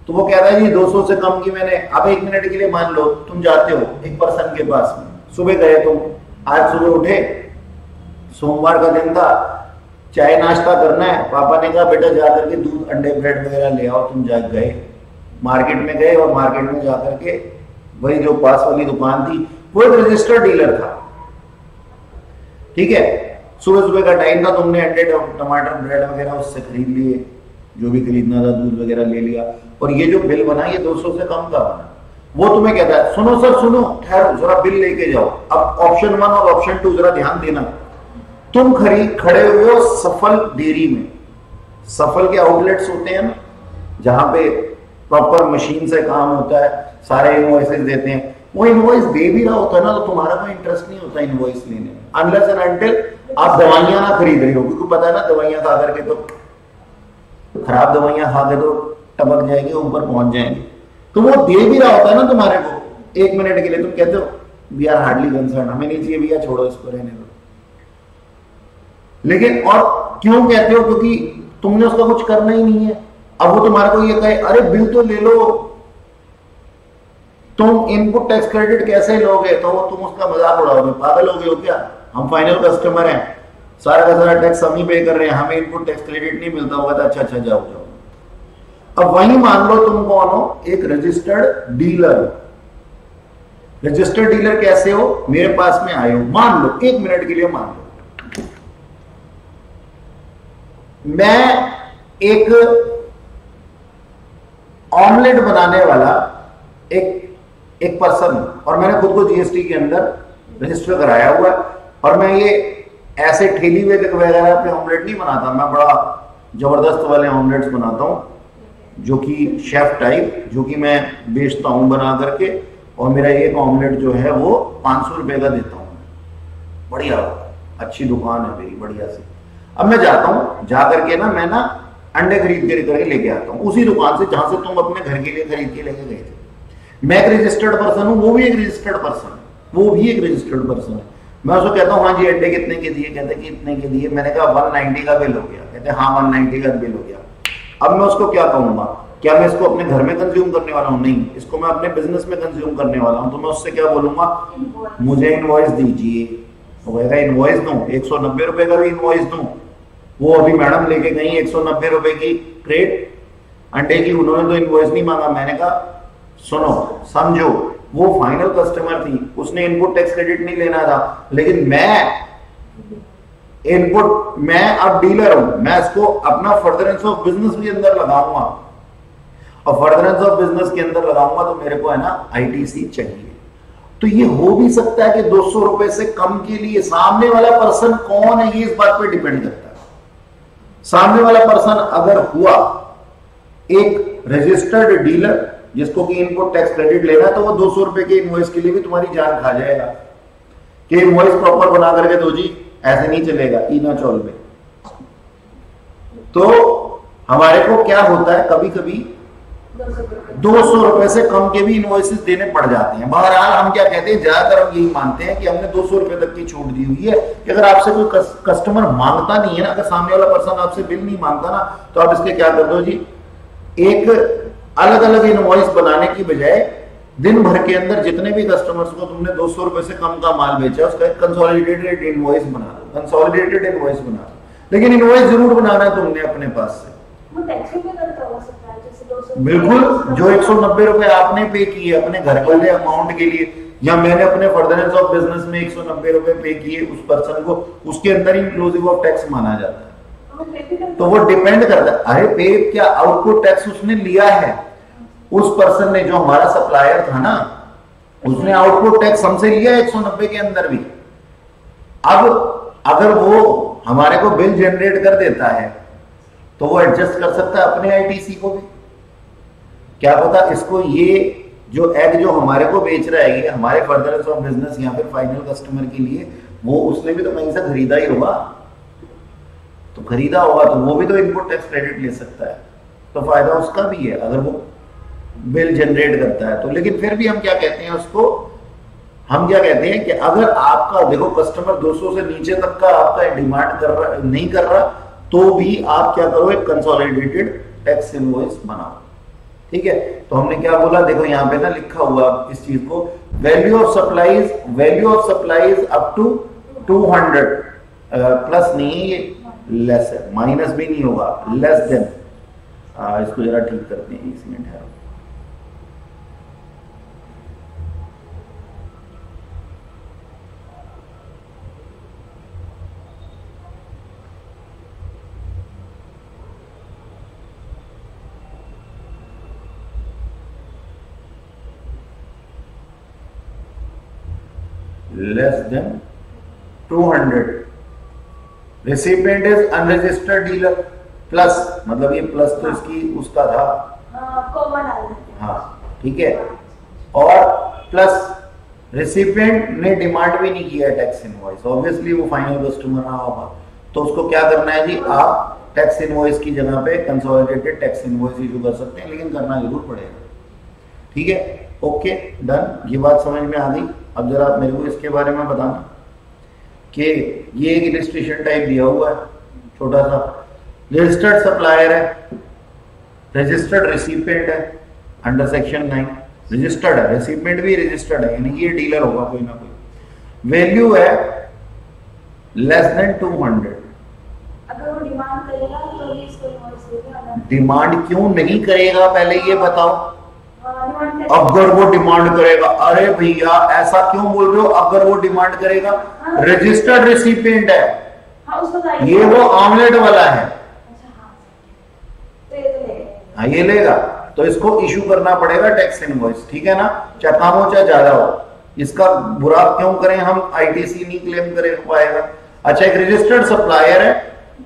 तो वो कहता है जी 200 से कम की मैंने, अब 1 मिनट के लिए मान लो तुम जाते हो एक पर्सन के पास में, सुबह गए तुम, आज सुबह उठे, सोमवार का दिन था, चाय नाश्ता करना है, पापा ने कहा बेटा जाकर के दूध अंडे ब्रेड वगैरह ले आओ। तुम जा गए मार्केट में गए, और मार्केट में जाकर के वही जो पास वाली दुकान थी, वो एक रजिस्टर्ड डीलर था, ठीक है। सुबह सुबह का टाइम था, तुमने अंडे टमाटर ब्रेड वगैरह उससे खरीद लिए, जो भी खरीदना था, दूध वगैरह ले लिया, और ये जो बिल बना ये 200 से कम का बना। वो तुम्हें कहता है सुनो सर सुनो, ठहरो जरा बिल लेके जाओ। अब ऑप्शन 1 और ऑप्शन 2 जरा ध्यान देना। तुम खड़े हुए हो सफल डेयरी में, सफल के आउटलेट्स होते हैं ना, जहां पे प्रॉपर मशीन से काम होता है, सारे इनवॉइसेस देते हैं। वो इनवॉइस दे भी रहा होता है ना, तो तुम्हारा कोई इंटरेस्ट नहीं होता इनवॉइस लेने में, अनलेस एंड अनटिल आप दवाइयां ना खरीद रही हो, क्योंकि पता है ना दवाइयां खा करके तो, खराब दवाइयां खा के तो टपक जाएंगे, ऊपर पहुंच जाएंगे। तो वो दे भी रहा होता है ना तुम्हारे को 1 मिनट के लिए, तुम कहते हो वी आर हार्डली कंसर्न, हमें नहीं चाहिए भैया, छोड़ो इसको, रहने दो। लेकिन और क्यों कहते हो, क्योंकि तुमने उसका कुछ करना ही नहीं है। अब वो तुम्हारे को ये कहे अरे बिल तो ले लो, तुम इनपुट टैक्स क्रेडिट कैसे लोगे, तो वो तुम उसका मजाक उड़ाओगे, पागल हो गए हो क्या, हम फाइनल कस्टमर हैं, सारा का सारा टैक्स हम ही पे कर रहे हैं, हमें इनपुट टैक्स क्रेडिट नहीं मिलता होगा। तो अच्छा जाओ जाओ। अब वही मान लो तुम कौन हो, एक रजिस्टर्ड डीलर। रजिस्टर्ड डीलर कैसे हो, मेरे पास में आए हो, मान लो 1 मिनट के लिए मान लो, मैं एक ऑमलेट बनाने वाला एक पर्सन, और मैंने खुद को जीएसटी के अंदर रजिस्टर कराया हुआ है, और मैं ये ऐसे ठेली वगैरह पे ऑमलेट नहीं बनाता, मैं बड़ा जबरदस्त वाले ऑमलेट्स बनाता हूँ, जो कि शेफ टाइप, जो कि मैं बेचता हूँ बना करके, और मेरा एक ऑमलेट जो है वो 500 रुपए का देता हूँ। बढ़िया अच्छी दुकान है मेरी, बढ़िया सी। अब मैं जाता हूँ, जा करके ना मैं ना अंडे खरीद करके लेके आता हूँ उसी दुकान से जहां से तुम अपने घर के लिए खरीद के लेके गए थे। मैं एक रजिस्टर्ड पर्सन हूँ, वो भी एक रजिस्टर्ड पर्सन है, वो भी एक रजिस्टर्ड पर्सन है। मैं उसको कहता हूँ हाँ जी अंडे कितने के दिए, कहते कि इतने के दिए। मैंने कहा 190 का बिल हो गया, कहते हाँ 190 का बिल हो गया। अब मैं उसको क्या कहूंगा, क्या मैं इसको अपने घर में कंज्यूम करने वाला हूँ? नहीं, इसको मैं अपने बिजनेस में कंज्यूम करने वाला हूँ। तो मैं उससे क्या बोलूंगा, मुझे इनवॉइस दीजिए। वो कहेगा इनवॉइस दूं, 190 रुपए का भी इनवॉइस दूं? वो अभी मैडम लेके गई 190 रुपए की क्रेट अंडे की, उन्होंने तो इनवॉइस नहीं मांगा। मैंने कहा सुनो समझो, वो फाइनल कस्टमर थी, उसने इनपुट टैक्स क्रेडिट नहीं लेना था, लेकिन मैं अब डीलर हूं, मैं इसको अपना फर्दरेंस ऑफ बिजनेस के अंदर लगाऊंगा, और फर्दरेंस ऑफ बिजनेस के अंदर लगाऊंगा तो मेरे को है ना आईटीसी चाहिए। तो ये हो भी सकता है कि 200 रुपए से कम के लिए सामने वाला पर्सन कौन है, ये इस बात पे डिपेंड करता है। सामने वाला पर्सन अगर हुआ एक रजिस्टर्ड डीलर जिसको कि इनपुट टैक्स क्रेडिट लेना है, तो वो 200 रुपए के इनवॉइस के लिए भी तुम्हारी जान खा जाएगा कि इनवॉइस प्रॉपर बना करके दो जी, ऐसे नहीं चलेगा ई ना चौल में। तो हमारे को क्या होता है, कभी कभी 200 रुपए से कम के भी इनवॉइसेस देने पड़ जाते हैं। बहरहाल हम क्या कहते हैं, ज्यादातर हम यही मानते हैं कि हमने 200 रुपए तक की छूट दी हुई है कि अगर आपसे कोई कस्टमर मांगता नहीं है ना, अगर सामने वाला पर्सन आपसे बिल नहीं मांगता ना, तो आप इसके क्या कर दो जी, एक अलग अलग इनवॉइस बनाने की बजाय दिन भर के अंदर जितने भी कस्टमर्स को तुमने 200 रुपए से कम का माल बेचा उसका एक कंसोलिडेटेड इनवॉइस बना दो, कंसोलिडेटेड इनवॉइस बना दो। लेकिन इनवॉइस जरूर बनाना है तुमने अपने पास से। बिल्कुल, जो 190 रुपए आपने पे किए अपने घर वाले अमाउंट के लिए, या मैंने अपने फर्दरेंस ऑफ बिजनेस में 190 रुपए पे किए उस पर्सन को, उसके अंदर इंक्लूसिव ऑफ टैक्स माना जाता है। तो वो डिपेंड करता है, अरे पे क्या आउटपुट टैक्स उसने लिया है, उस पर्सन ने, जो हमारा सप्लायर था ना, उसने आउटपुट टैक्स हमसे लिया 190 के अंदर भी। अब अगर वो हमारे को बिल जनरेट कर देता है तो वो एडजस्ट कर सकता है अपने आईटीसी को भी। क्या पता इसको ये जो एग जो हमारे को बेच रहा है, ये हमारे फर्दरेंस ऑफ बिजनेस या फिर फाइनल कस्टमर के लिए, वो उसने भी तो कहीं से खरीदा ही होगा, तो खरीदा होगा तो वो भी तो इनपुट टैक्स क्रेडिट ले सकता है, तो फायदा उसका भी है अगर वो बिल जनरेट करता है तो। लेकिन फिर भी हम क्या कहते हैं उसको, हम क्या कहते हैं कि अगर आपका देखो कस्टमर 200 से नीचे तक का आपका डिमांड कर रहा नहीं कर रहा, तो भी आप क्या करो, एक कंसोलिडेटेड टैक्स इनवॉइस बनाओ। ठीक है, तो हमने क्या बोला, देखो यहाँ पे ना लिखा हुआ इस चीज को, value of supplies up to 200 plus नहीं है, ये लेस है, माइनस भी नहीं होगा, लेस देन। इसको जरा ठीक करते हैं, 1 मिनट है। less than 200, recipient is unregistered dealer, plus मतलब ये प्लस तो इसकी उसका था, हाँ ठीक है, और प्लस रेसिपिएंट ने डिमांड भी नहीं किया टैक्स इनवॉइस, ऑब्वियसली वो फाइनल कस्टमर रहा होगा, तो उसको क्या करना है जी, आप टैक्स इनवॉइस की जगह पे कंसोलिडेटेड टैक्स इनवॉइस इशू कर सकते हैं, लेकिन करना जरूर पड़ेगा। ठीक है, ओके डन, ये बात समझ में आ गई। अब जरा मेरे को इसके बारे में बताना कि ये एक इलस्ट्रेशन टाइप दिया हुआ है छोटा सा, रजिस्टर्ड सप्लायर है, रजिस्टर्ड रेसिपिएंट है अंडर सेक्शन 9, रजिस्टर्ड है, रेसिपिएंट भी रजिस्टर्ड है, यानी ये डीलर होगा कोई ना कोई। वैल्यू है लेस देन 200। अगर वो डिमांड करेगा तो भी इसको इनवॉइस देगा। डिमांड क्यों नहीं करेगा पहले ये बताओ। अगर वो डिमांड करेगा, अरे भैया ऐसा क्यों बोल रहे हो, अगर वो डिमांड करेगा, रजिस्टर्ड रेसिपिएंट है, ये वो ऑमलेट वाला है, हाँ ये लेगा, तो इसको इशू करना पड़ेगा टैक्स इनवॉइस, ठीक है ना, चाहे कम हो चाहे ज्यादा हो। इसका बुरा क्यों करें हम, आईटीसी नहीं क्लेम करे पाएगा। अच्छा, एक रजिस्टर्ड सप्लायर है,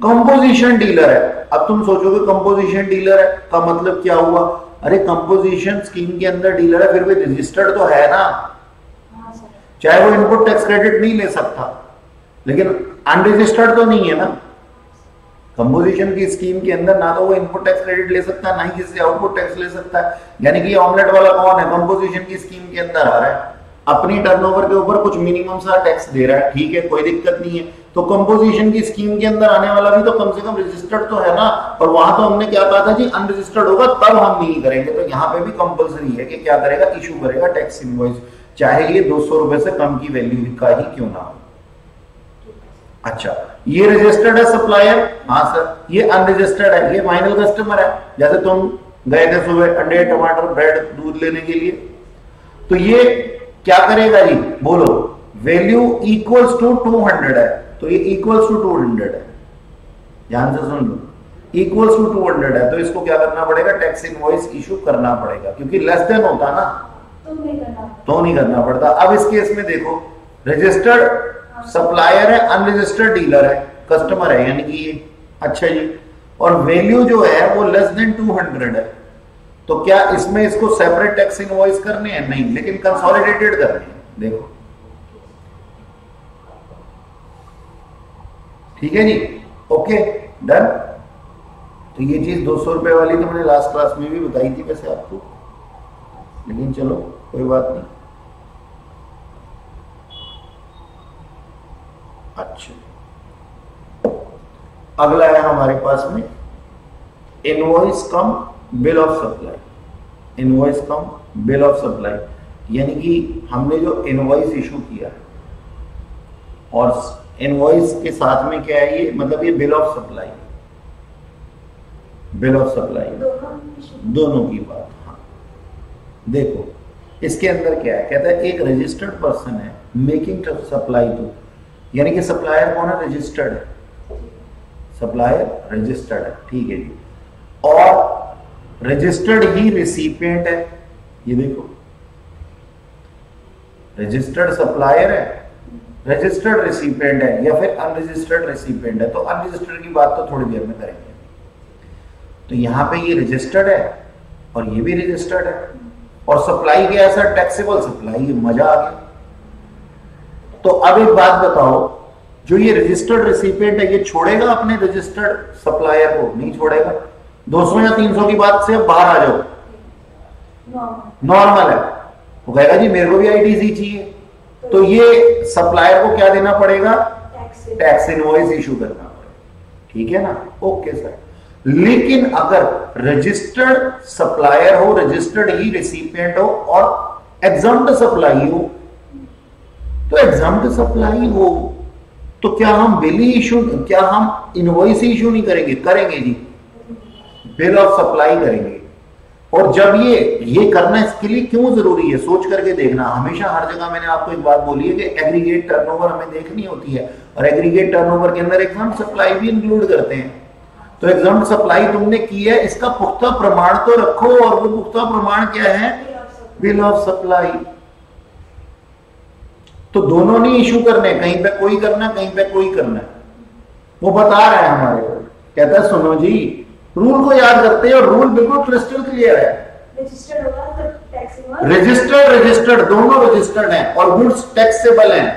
कंपोजिशन डीलर है। अब तुम सोचोगे कंपोजिशन डीलर है का मतलब क्या हुआ, अरे कंपोजिशन स्कीम के अंदर डीलर है, फिर भी रजिस्टर्ड तो है ना, चाहे वो इनपुट टैक्स क्रेडिट नहीं ले सकता, लेकिन अनरजिस्टर्ड तो नहीं है ना। कंपोजिशन की स्कीम के अंदर ना तो वो इनपुट टैक्स क्रेडिट ले सकता है, ना ही किसी आउटपुट टैक्स ले सकता है। यानी कि ये ऑमलेट वाला कौन है, कंपोजिशन की स्कीम के अंदर आ रहा है, अपनी टर्नओवर के ऊपर कुछ मिनिमम सा टैक्स दे रहा है, ठीक है, कोई दिक्कत नहीं है। तो कंपोजिशन की स्कीम के अंदर आने वाला भी तो कम से कम रजिस्टर्ड तो है ना, और वहां तो हमने क्या कहा था जी, अनरजिस्टर्ड होगा तब हम नहीं करेंगे। तो यहाँ पे भी कंपलसरी है कि क्या करेगा, इशू करेगा टैक्स इनवॉइस, चाहे ये 200 रुपए से कम की वैल्यू का ही क्यों ना हो। अच्छा, ये रजिस्टर्ड है सप्लायर, हाँ सर, ये अनरजिस्टर्ड है, ये फाइनल कस्टमर है। जैसे तुम गए थे सुबह अंडे टमाटर ब्रेड दूध लेने के लिए, तो ये क्या करेगा जी, बोलो, वैल्यू इक्वल्स टू 200 है, तो ये इक्वल्स टू 200 है, ध्यान से सुन लो, इक्वल्स टू 200 है, तो इसको क्या करना पड़ेगा, टैक्स इनवॉइस इशू करना पड़ेगा, क्योंकि लेस देन होता ना तो नहीं करना पड़ता। अब इस केस में देखो, रजिस्टर्ड सप्लायर है, अनरजिस्टर्ड डीलर है, कस्टमर है, यानी कि ये, अच्छा जी, और वैल्यू जो है वो लेस देन 200 है, तो क्या इसमें इसको सेपरेट टैक्स इनवॉइस करने हैं, नहीं, लेकिन कंसोलिडेटेड करने हैं। देखो ठीक है जी, ओके डन। तो ये चीज 200 रुपए वाली तो मैंने लास्ट क्लास में भी बताई थी वैसे आपको, लेकिन चलो कोई बात नहीं। अच्छा, अगला है हमारे पास में invoice come bill of supply. Invoice come bill of supply, यानी कि हमने जो इनवॉइस इशू किया है और इनवॉइस के साथ में क्या है, ये मतलब ये bill of supply, bill of supply दोनों की बात। हाँ देखो, इसके अंदर क्या है, कहता है एक रजिस्टर्ड पर्सन है मेकिंग सप्लाई टू, यानी कि सप्लायर कौन है, रजिस्टर्ड है, सप्लायर रजिस्टर्ड है, ठीक है जी, और रजिस्टर्ड ही रिसिपिएंट है। ये देखो, रजिस्टर्ड सप्लायर है, रजिस्टर्ड रिसिपिएंट है, या फिर अनरजिस्टर्ड रिसिपिएंट है। तो अनरजिस्टर्ड की बात तो थोड़ी देर में करेंगे। तो यहां पे ये रजिस्टर्ड है और ये भी रजिस्टर्ड है, और सप्लाई क्या है सर, टैक्सेबल सप्लाई, ये मजा आ गया। तो अब एक बात बताओ, जो ये रजिस्टर्ड रिसिपिएंट है, ये छोड़ेगा अपने रजिस्टर्ड सप्लायर को, नहीं छोड़ेगा। 200 या 300 की बात से अब बाहर आ जाओ, नॉर्मल है, वो कहेगा जी मेरे को भी आईटीसी चाहिए, तो ये सप्लायर को क्या देना पड़ेगा, टैक्स इनवॉइस इशू करना पड़ेगा, ठीक है ना, ओके सर। लेकिन अगर रजिस्टर्ड सप्लायर हो, रजिस्टर्ड ही रिसिपिएंट हो और एग्जम्प्ट सप्लाई हो, तो एग्जम्प्ट सप्लाई हो तो क्या हम बिल ही इशू, क्या हम इनवॉइस ही इशू नहीं करेंगे, करेंगे जी, बिल ऑफ सप्लाई करेंगे। और जब ये करना इसके लिए क्यों जरूरी है, सोच करके देखना। हमेशा हर जगह मैंने आपको एक बात बोली है कि एग्रीगेट टर्नओवर हमें देखनी होती है, और एग्रीगेट टर्नओवर के अंदर एग्जम्प्ट सप्लाई भी इंक्लूड करते हैं। तो एग्जम्प्ट सप्लाई तुमने की है, इसका पुख्ता प्रमाण तो रखो, और वो पुख्ता प्रमाण क्या है, बिल ऑफ सप्लाई। तो दोनों नहीं इशू करने, कहीं पे कोई करना, कहीं पे कोई करना। वो बता रहा है हमारे को, कहता है सुनो जी, रूल को याद करते हैं, और रूल बिल्कुल क्रिस्टल क्लियर है। रजिस्टर्ड दोनों रजिस्टर्ड हैं और गुड्स टैक्सेबल हैं,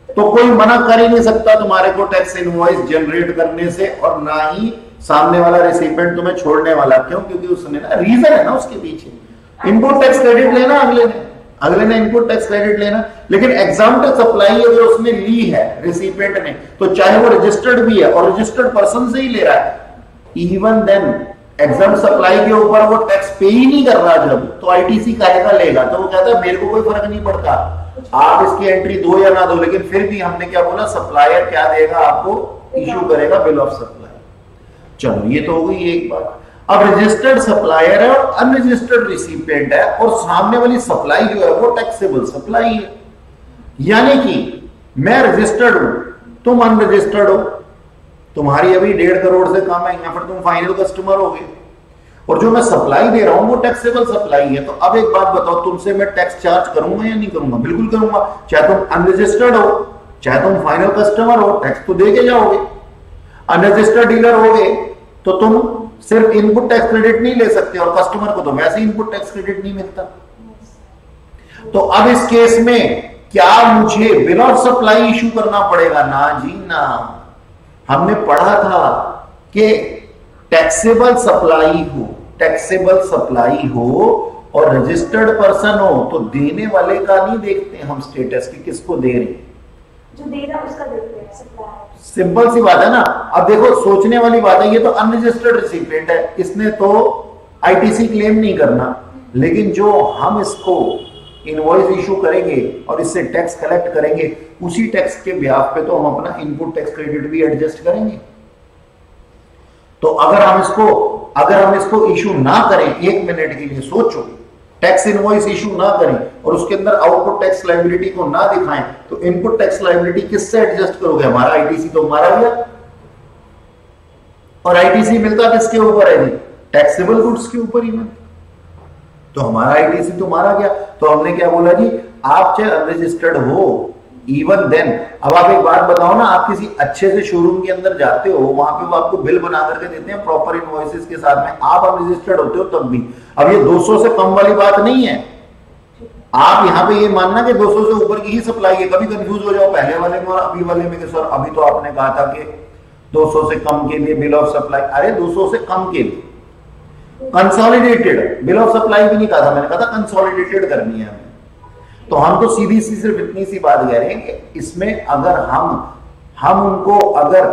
तो कोई मना कर ही नहीं सकता तुम्हारे को टैक्स इनवॉइस जनरेट करने से, और ना ही सामने वाला रिसिपिएंट तुम्हें छोड़ने वाला। क्यों, क्योंकि उसने ना रीजन है ना उसके पीछे, इनपुट टैक्स क्रेडिट लेना अगले ने इनपुट टैक्स क्रेडिट लेना। लेकिन एग्जम्प्ट सप्लाई अगर उसने ली है रिसिपिएंट ने, तो चाहे वो रजिस्टर्ड भी है और रजिस्टर्ड पर्सन से ही ले रहा है, इवन देन एग्जम्प्ट सप्लाई के ऊपर वो टैक्स पे ही नहीं कर रहा जब, तो आईटीसी कायदा लेगा। तो वो कहता है मेरे को कोई फर्क नहीं पड़ता, आप इसकी एंट्री दो या ना दो, लेकिन फिर भी हमने क्या बोला, सप्लायर क्या देगा आपको, इशू करेगा बिल ऑफ सप्लाई। चलो ये तो हो गई एक बात। अब रजिस्टर्ड सप्लायर है और अनरजिस्टर्ड रिसिपिएंट है, और सामने वाली सप्लाई जो है वो टैक्सेबल सप्लाई है, यानी कि मैं रजिस्टर्ड हूं, तुम अनरजिस्टर्ड हो, तुम्हारी अभी 1.5 करोड़ से कम है, या फिर तुम फाइनल कस्टमर हो गए। और जो मैं सप्लाई दे रहा हूं वो टैक्सेबल सप्लाई है। तो अब एक बात बताओ, तुमसे मैं टैक्स चार्ज करूंगा या नहीं करूंगा? बिल्कुल करूंगा। चाहे तुम अनरजिस्टर्ड हो, चाहे तुम फाइनल कस्टमर हो, टैक्स तो दे के जाओगे। अनरजिस्टर्ड डीलर होगे तो तुम सिर्फ इनपुट टैक्स क्रेडिट नहीं ले सकते, और कस्टमर को तो वैसे इनपुट टैक्स क्रेडिट नहीं मिलता। तो अब इस केस में क्या मुझे बिल ऑफ सप्लाई इशू करना पड़ेगा? ना जी ना। हमने पढ़ा था कि टैक्सेबल सप्लाई हो और रजिस्टर्ड पर्सन हो तो देने वाले का नहीं देखते हम स्टेटस की, किसको दे रहे, जो दे रहा उसका देखते हैं सप्लाई। सिंपल सी बात है ना। अब देखो सोचने वाली बात है, ये तो अनरजिस्टर्ड रिसिपिएंट है, इसने तो आईटीसी क्लेम नहीं करना, लेकिन जो हम इसको इनवॉइस इशू करेंगे और इससे टैक्स कलेक्ट करेंगे, उसी टैक्स के ब्याज पे तो हम अपना इनपुट टैक्स क्रेडिट भी एडजस्ट करेंगे। तो अगर हम इसको इशू ना करें, एक मिनट के लिए सोचो, टैक्स इनवॉइस इशू ना करें और उसके अंदर आउटपुट टैक्स लायबिलिटी को ना दिखाएं, तो इनपुट टैक्स लायबिलिटी किससे एडजस्ट करोगे? हमारा आईटीसी तो हमारा गया, और आईटीसी मिलता किसके ऊपर है? टैक्सेबल गुड्स के ऊपर ही मिलता, तो हमारा आईटीसी तुम्हारा गया। तो हमने क्या बोला जी, आप चाहे अनरजिस्टर्ड हो, इवन देन। अब आप एक बात बताओ ना, आप किसी अच्छे से शोरूम के अंदर जाते हो, वहां पे वो आपको बिल बना करके देते हैं प्रॉपर इनवॉइसेस के साथ में, आप अनरजिस्टर्ड होते हो तब भी। अब ये 200 से कम वाली बात नहीं है। आप यहाँ पे ये मानना कि 200 से ऊपर की ही सप्लाई है, कभी कंफ्यूज हो जाओ पहले वाले में और अभी वाले में कि सर अभी तो आपने कहा था कि 200 से कम के लिए बिल ऑफ सप्लाई। अरे 200 से कम के लिए कंसोलिडेटेड बिल ऑफ सप्लाई भी नहीं कहा था, मैंने कहा था कंसोलिडेटेड करनी है हमें। तो हम तो सीधी सी सिर्फ इतनी सी बात कह रहे हैं कि इसमें अगर हम उनको अगर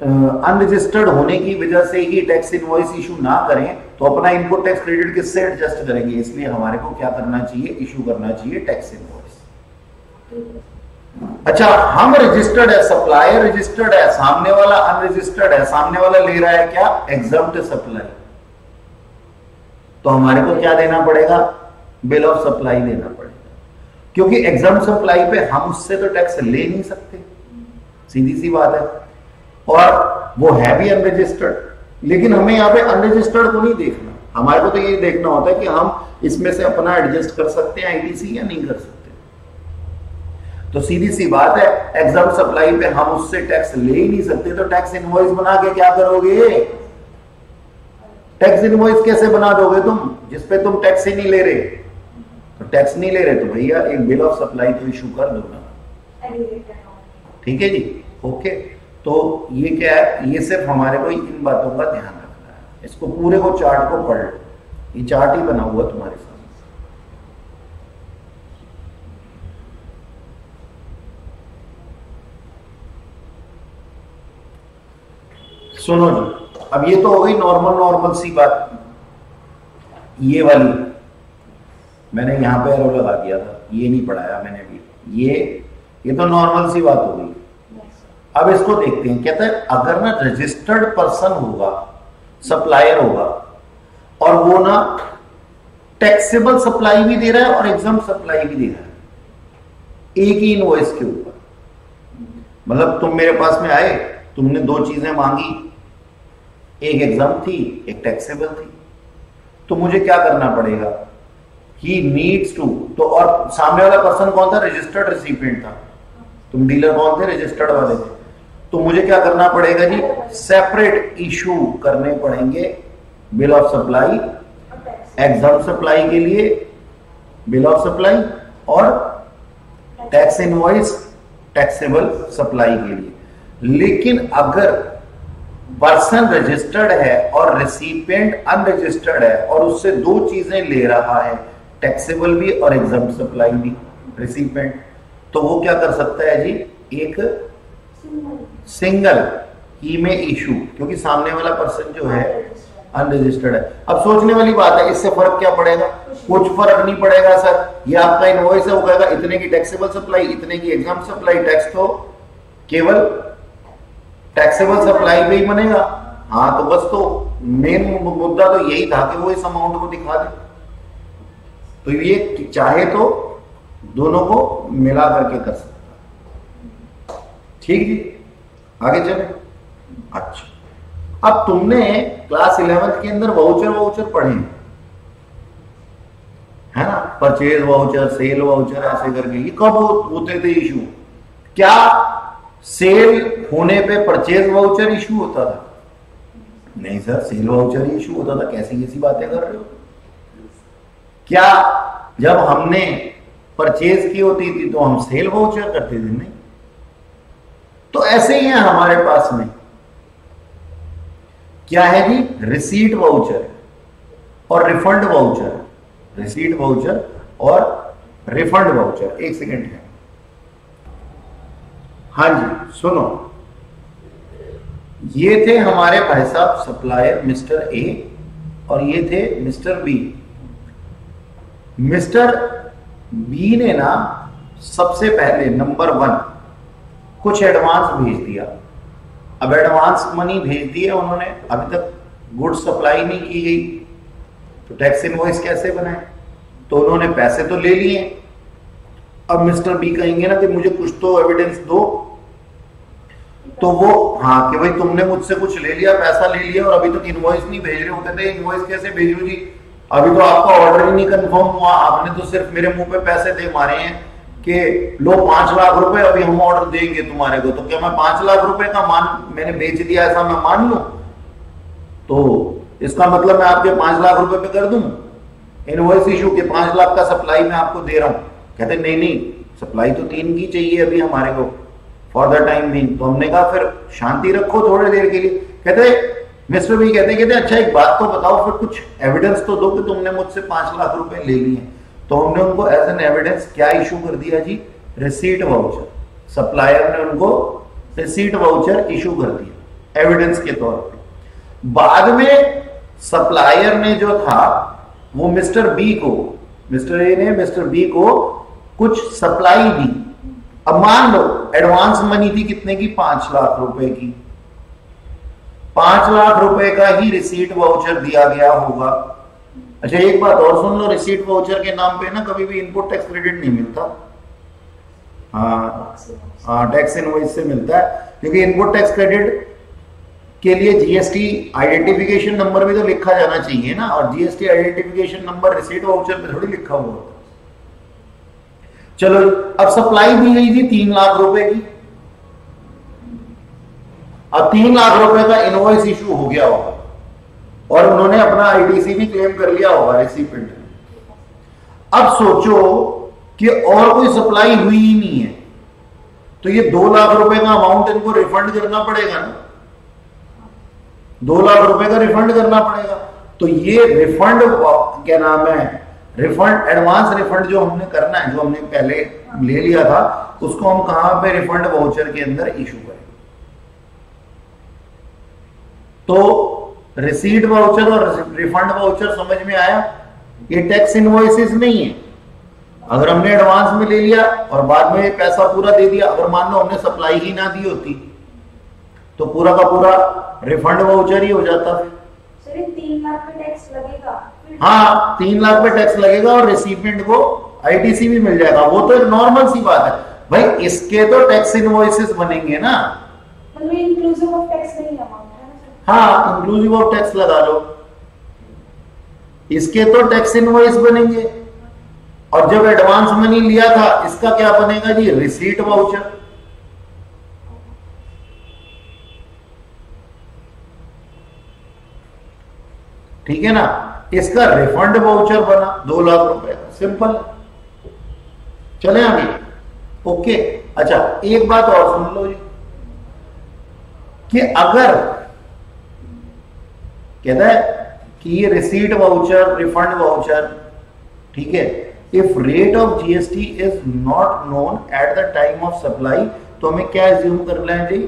अनरजिस्टर्ड होने की वजह से ही टैक्स इनवॉइस इशू ना करें तो अपना इनपुट टैक्स क्रेडिट किससे एडजस्ट करेंगे? इसलिए हमारे को क्या करना चाहिए? इशू करना चाहिए टैक्स इनवॉइस। अच्छा, हम रजिस्टर्ड है, सप्लायर रजिस्टर्ड है, सामने वाला अनरजिस्टर्ड है, सामने वाला ले रहा है क्या? Exempt supply. तो हमारे को क्या देना पड़ेगा? बिल ऑफ सप्लाई देना पड़ेगा, क्योंकि एग्जम्प्ट सप्लाई पे हम उससे तो टैक्स ले नहीं सकते, सीधी सी बात है। और वो है भी अनरजिस्टर्ड, लेकिन हमें यहाँ पे अनरजिस्टर्ड को नहीं देखना, हमारे को तो ये देखना होता है कि हम इसमें से अपना एडजस्ट कर सकते हैं आईटीसी या नहीं कर सकते। तो सीधी सी बात है, एग्जम्प्ट सप्लाई पे हम उससे टैक्स ले ही नहीं सकते, तो टैक्स इनवॉइस बना के क्या करोगे? टैक्स इनवॉइस कैसे बना दोगे तुम जिसपे तुम टैक्स ही नहीं ले रहे? तो टैक्स नहीं ले रहे तो भैया एक बिल ऑफ सप्लाई तो इशू कर दो ना। ठीक है जी, ओके। तो ये क्या है? ये सिर्फ हमारे को इन बातों का ध्यान रखना है। इसको पूरे को चार्ट को पढ़ लो, ये चार्ट ही बना हुआ तुम्हारे सामने। सुनो जी, अब ये तो हो गई नॉर्मल सी बात। ये वाली मैंने यहां पे एरो लगा दिया था, ये नहीं पढ़ाया मैंने भी। ये तो नॉर्मल सी बात हो गई। अब इसको देखते हैं, कहता है अगर ना रजिस्टर्ड पर्सन होगा, सप्लायर होगा, और वो ना टैक्सेबल सप्लाई भी दे रहा है और एग्जम्प्ट सप्लाई भी दे रहा है एक ही इनवॉइस के ऊपर। मतलब तुम मेरे पास में आए, तुमने दो चीजें मांगी, एक एग्जम्प्ट थी, एक टैक्सेबल थी। तो मुझे क्या करना पड़ेगा? He needs to, तो और सामने वाला पर्सन कौन था? रजिस्टर्ड रिसिपिएंट था। तुम डीलर कौन थे? रजिस्टर्ड वाले थे। तो मुझे क्या करना पड़ेगा जी? सेपरेट इशू करने पड़ेंगे bill of supply, exempt supply के लिए बिल ऑफ सप्लाई और टैक्स इनवॉइस टैक्सेबल सप्लाई के लिए। लेकिन अगर पर्सन रजिस्टर्ड है और रिसिपिएंट अनरजिस्टर्ड है और उससे दो चीजें ले रहा है, टैक्सेबल भी और एग्जम्प्ट सप्लाई भी, रिसिपिएंट, तो वो क्या कर सकता है जी? एक सिंगल ही में इशू, क्योंकि सामने वाला पर्सन जो है अनरजिस्टर्ड है। अब सोचने वाली बात है, इससे फर्क क्या पड़ेगा? कुछ फर्क नहीं पड़ेगा सर। ये आपका इनवॉइस है, वो कहेगा इतने की टैक्सेबल सप्लाई, इतने की एग्जम्प्ट सप्लाई, टैक्स तो केवल टैक्सेबल सप्लाई पे ही बनेगा। हाँ, तो बस तो मेन मुद्दा तो यही था कि वो इस अमाउंट को दिखा दे। तो ये चाहे तो दोनों को मिला करके कर सकता। ठीक जी, आगे चले। अच्छा, अब तुमने क्लास 11th के अंदर वाउचर पढ़े हैं, है ना, परचेज वाउचर, सेल वाउचर, ऐसे करके। ये कब होते थे इशू? क्या सेल होने पे परचेज वाउचर इशू होता था? नहीं सर, सेल वाउचर ही इशू होता था। कैसी कैसी बातें कर रहे हो? क्या जब हमने परचेज की होती थी तो हम सेल वाउचर करते थे? नहीं। तो ऐसे ही है हमारे पास में, क्या है जी, रिसीट वाउचर और रिफंड वाउचर। रिसीट वाउचर और रिफंड वाउचर। एक सेकेंड है, हाँ जी सुनो, ये थे हमारे भाई साहब सप्लायर मिस्टर ए और ये थे मिस्टर बी। मिस्टर बी ने ना सबसे पहले नंबर 1 कुछ एडवांस भेज दिया। अब एडवांस मनी भेज दिया उन्होंने, अभी तक गुड्स सप्लाई नहीं की गई, तो टैक्स इनवॉइस कैसे बनाए? तो उन्होंने पैसे तो ले लिए। अब मिस्टर बी कहेंगे ना कि मुझे कुछ तो एविडेंस दो, तो वो हाँ कि भाई तुमने मुझसे कुछ ले लिया, पैसा ले लिया और अभी तक इनवॉइस नहीं भेज रहे हो। कहते हैं इनवॉइस कैसे भेजो जी, अभी तो आपका ऑर्डर ही नहीं कंफर्म हुआ, आपने तो सिर्फ मेरे मुंह पे पैसे दे मारे हैं कि लो 5 लाख रुपए अभी हम ऑर्डर देंगे तुम्हारे को। तो क्या मैं 5 लाख रुपए का मैंने बेच दिया ऐसा मैं मान लूं? तो इसका मतलब मैं आपके 5 लाख रुपए पे कर दूं इनवॉइस इशू के 5 लाख का सप्लाई मैं आपको दे रहा हूं। कहते नहीं नहीं, सप्लाई तो 3 की चाहिए अभी हमारे को फॉर द टाइम बीइंग। तो हमने कहा फिर शांति रखो थोड़ी देर के लिए। कहते मिस्टर बी कहते अच्छा एक बात तो बताओ, फिर कुछ एविडेंस तो दो कि तुमने मुझसे 5 लाख रुपए ले लिए। तो हमने उनको एज एन एविडेंस क्या इशू कर दिया जी, रिसीट वाउचर। सप्लायर ने उनको रिसीट वाउचर इशू कर दिया एविडेंस के तौर पे। बाद में सप्लायर ने जो था वो मिस्टर बी को, मिस्टर ए ने मिस्टर बी को कुछ सप्लाई दी। अब मान लो एडवांस मनी थी कितने की, 5 लाख रुपए की। 5 लाख रुपए का ही रिसीट वाउचर दिया गया होगा। अच्छा एक बात और सुन लो, रिसीट वाउचर के नाम पे ना कभी भी इनपुट टैक्स क्रेडिट नहीं मिलता। हाँ टैक्स इनवॉइस से मिलता है, क्योंकि इनपुट टैक्स क्रेडिट के लिए जीएसटी आइडेंटिफिकेशन नंबर भी तो लिखा जाना चाहिए ना, और GST identification number receipt voucher पे थोड़ी लिखा हुआ होता। चलो अब सप्लाई दी गई थी 3 लाख रुपए की। अब 3 लाख रुपए का इनवॉइस इशू हो गया होगा और उन्होंने अपना आईटीसी भी क्लेम कर लिया होगा रिसिपेंट ने। अब सोचो कि और कोई सप्लाई हुई ही नहीं है, तो ये 2 लाख रुपए का अमाउंट इनको रिफंड करना पड़ेगा ना, 2 लाख रुपए का रिफंड करना पड़ेगा। तो ये रिफंड क्या नाम है, रिफंड एडवांस रिफंड जो हमने करना है, जो हमने पहले ले लिया था, उसको हम कहां पे रिफंड वाउचर के अंदर इशू करें। तो रिसीट वाउचर और रिफंड वाउचर समझ में आया? ये टैक्स इनवॉइसेस नहीं है। अगर हमने एडवांस में ले लिया और बाद में पैसा पूरा दे दिया, अगर मान लो हमने सप्लाई ही ना दी होती तो पूरा का पूरा रिफंड वाउचर ही हो जाता। सर 3 लाख पे टैक्स लगेगा? हाँ 3 लाख पे टैक्स लगेगा और रिसिपेंट को आईटीसी भी मिल जाएगा। वो तो एक नॉर्मल सी बात है भाई, इसके तो टैक्स इनवॉइसेस बनेंगे ना। मतलब इंक्लूसिव ऑफ टैक्स नहीं अमाउंट है ना सर? हाँ इंक्लूसिव ऑफ टैक्स लगा लो, इसके तो टैक्स इनवॉइस बनेंगे। और जब एडवांस मनी लिया था इसका क्या बनेगा जी, रिसीट वाउचर। ठीक है ना, इसका रिफंड वाउचर बना 2 लाख रुपए का, सिंपल। चले अभी ओके। अच्छा एक बात और सुन लो जी, कि अगर कहता है कि ये रिसीट वाउचर रिफंड वाउचर, ठीक है, if rate of GST is not known at the time of supply, तो हमें क्या एज्यूम कर लें जी,